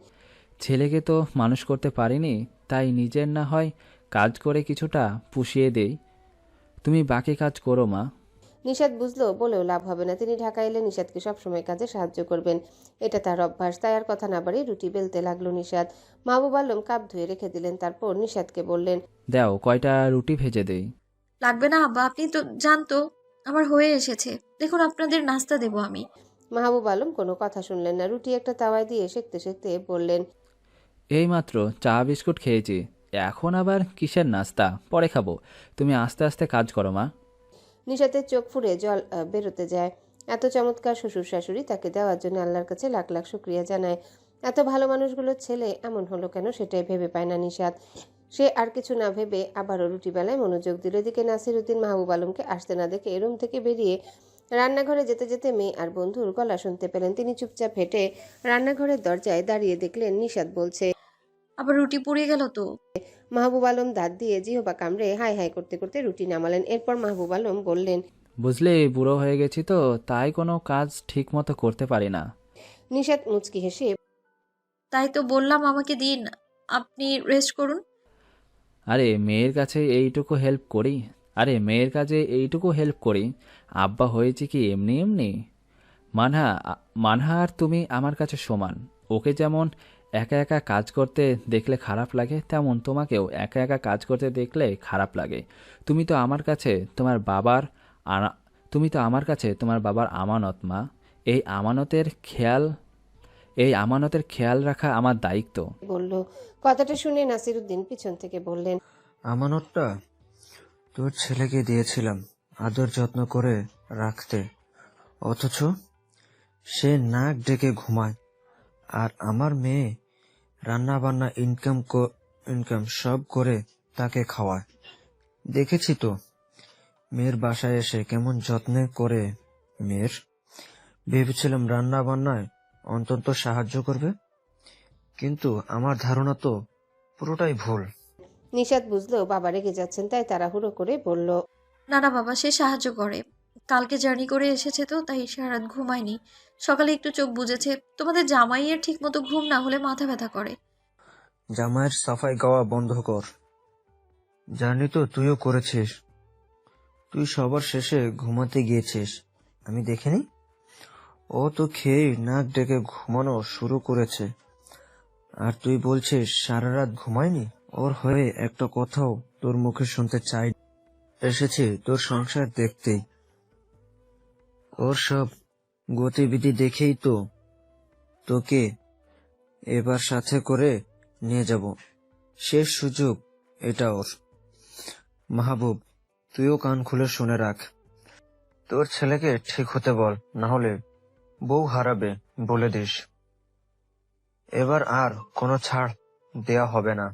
ছেলেকে তো মানুষ করতে পারিনি, তাই নিজের না হয় কাজ করে কিছুটা পুষিয়ে দেই। তুমি বাকি কাজ করো মা। নিশাত বুঝলো বলেও লাভ হবে না। তিনি ঢাকা এলে নিশাতকে সবসময় কাজে সাহায্য করবেন, এটা তার অভ্যাস। তাই আর কথা না বাড়িয়ে রুটি বেলতে লাগলো নিশাত। মাহবুব আলম কাপ ধুয়ে রেখে দিলেন। তারপর নিশাতকে বললেন, দাও কয়টা রুটি ভেজে দেই। লাগবে না আব্বা, আপনি তো জানতো আমার হয়ে এসেছে। দেখুন আপনাদের নাস্তা দেবো আমি। মাহবুব আলম কোনো কথা শুনলেন না। রুটি একটা তাওয়ায় দিয়ে সেঁকতে সেঁকতে বললেন, এইমাত্র চা বিস্কুট খেয়েছি, এখন আবার কিসের নাস্তা? পরে খাবো। তুমি আস্তে আস্তে কাজ করো মা। নিশাতের চোখ ফুঁড়ে জল বেরোতে যায়। এত চমৎকার শ্বশুর শাশুড়ি তাকে দেওয়ার জন্য আল্লাহর কাছে লাখ লাখ শুকরিয়া জানায়। এত ভালো মানুষগুলোর ছেলে এমন হলো কেন সেটাই ভেবে পায় না নিশাত। সে আর কিছু না ভেবে আবারও রুটি বেলায় মনোযোগ দিল। এদিকে নাসিরউদ্দিন মাহবুব আলমকে আসতে না দেখে রুম থেকে বেরিয়ে রান্নাঘরে যেতে যেতে মেয়ে আর বন্ধুর গলা শুনতে পেলেন। তিনি চুপচাপ হেঁটে রান্নাঘরের দরজায় দাঁড়িয়ে দেখলেন নিশাত বলছে, আবার রুটি পুড়ে গেল তো। মাহবুব আলম দাঁত দিয়ে জিহবা কামড়ে হাই হাই করতে করতে রুটি নামালেন। এরপর মাহবুব আলম বললেন, বুঝলে বুড়ো হয়ে গেছি তো, তাই কোনো কাজ ঠিক মতো করতে পারি না। নিশাত মুচকি হেসে, তাই তো বললাম আমাকে দিন, আপনি রেস্ট করুন। আরে মেয়ের কাছে এইটুকু হেল্প করি। আব্বা হয়েছে কি এমনি এমনি? মানহা আর তুমি আমার কাছে সমান। ওকে যেমন একা একা কাজ করতে দেখলে খারাপ লাগে, তেমন তোমাকেও একা একা কাজ করতে দেখলে খারাপ লাগে। তুমি তো আমার কাছে তোমার বাবার আমানত মা। এই আমানতের খেয়াল রাখা আমার দায়িত্ব। বলল। কথাটা শুনে নাসিরউদ্দিন পিছন থেকে বললেন, আমানতটা তোর ছেলেকে দিয়েছিলাম আদর যত্ন করে রাখতে, অথচ সে নাক ডেকে ঘুমায়। আর আমার মেয়ে রান্না বান্না ইনকাম সব করে তাকে খাওয়ায়। দেখেছি তো মেয়ের বাসায় এসে কেমন যত্নে করে মেয়ের। ভেবেছিলাম রান্না বান্নায় অন্তত সাহায্য করবে, কিন্তু আমার ধারণা তো পুরোটাই ভুল। নিশাত বুঝলো বাবা রেগে যাচ্ছেন, তাই তাড়াহুড়ো করে বলল, না না বাবা, সে সাহায্য করে। কালকে জার্নি করে এসেছে তো, তাই সারা রাত ঘুমায়নি। সকালে একটু চোখ বুজেছে। তোমাদের জামাইয়ের ঠিক মতো ঘুম না হলে মাথা ব্যথা করে। জামাইয়ের সাফাই গাওয়া বন্ধ কর। জানি তো তুইও করেছিস। তুই সবার শেষে ঘুমাতে গিয়েছিস, আমি দেখিনি। ও তো খেয়ে নাক ডেকে ঘুমানো শুরু করেছে, আর তুই বলছিস সারা রাত ঘুমায়নি। ওর হয়ে একটা কথাও তোর মুখে শুনতে চাই। এসেছি তোর সংসার দেখতেই। ওর সব গতিবিধি দেখেই তো তোকে এবার সাথে করে নিয়ে যাব। শেষ সুযোগ এটা ওর। মাহবুব, তুইও কান খুলে শুনে রাখ। তোর ছেলেকে ঠিক হতে বল, না হলে বউ হারাবে বলে দিস। এবার আর কোনো ছাড় দেয়া হবে না।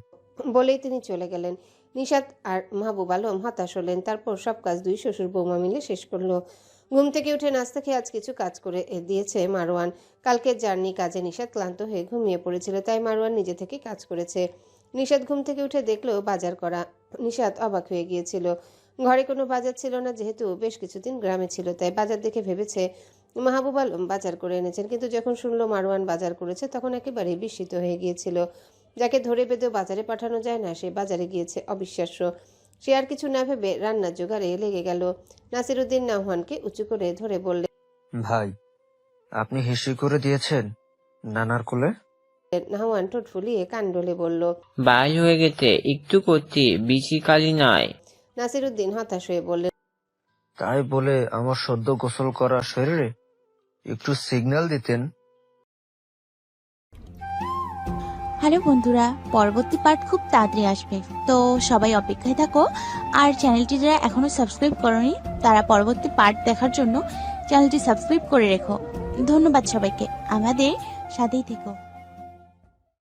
বলেই তিনি চলে গেলেন। নিশাত আর মাহবুব আলম হতাশ হলেন। তারপর সব কাজ দুই শ্বশুর বৌমা মিলে শেষ করলো। ঘুম থেকে উঠে নাস্তা খেয়ে আজ কিছু কাজ করে দিয়েছে মারওয়ান। কালকের জার্নি কাজে নিশাত ক্লান্ত হয়ে ঘুমিয়ে পড়েছিল, তাই মারওয়ান নিজে থেকে কাজ করেছে। নিশাত ঘুম থেকে উঠে দেখলো বাজার করা। নিশাত অবাক হয়ে গিয়েছিল। ঘরে কোনো বাজার ছিল না, যেহেতু বেশ কিছুদিন গ্রামে ছিল, তাই বাজার দেখে ভেবেছে মাহবুব আলম বাজার করে এনেছেন। কিন্তু যখন শুনলো মারওয়ান বাজার করেছে তখন একেবারেই বিস্মিত হয়ে গিয়েছিল। যাকে ধরে বেঁধেও বাজারে পাঠানো যায় না, সে বাজারে গিয়েছে, অবিশ্বাস্য। সে আর কিছু না ভেবে রান্নার জোগাড়ে লেগে গেল। নাসিরুদ্দিন নাহওয়ানকে উঁচু করে ধরে বললেন, ভাই, আপনি হিসি করে দিয়েছেন নানার কোলে? নাহওয়ান ঠোঁট ফুলিয়ে কান ডলে বলল, বাই হয়ে গেছে, একটু করছি, বেশি কালি নয়। নাসিরুদ্দিন হতাশ হয়ে বললেন, তাই বলে আমার সদ্য গোসল করা শরীরে একটু সিগন্যাল দিতেন। হ্যালো বন্ধুরা, পরবর্তী পার্ট খুব তাড়াতাড়ি আসবে, তো সবাই অপেক্ষায় থাকো। আর চ্যানেলটি যারা এখনো সাবস্ক্রাইব করোনি তারা পরবর্তী পার্ট দেখার জন্য চ্যানেলটি সাবস্ক্রাইব করে রেখো। ধন্যবাদ সবাইকে, আমাদের সাথেই থেকো।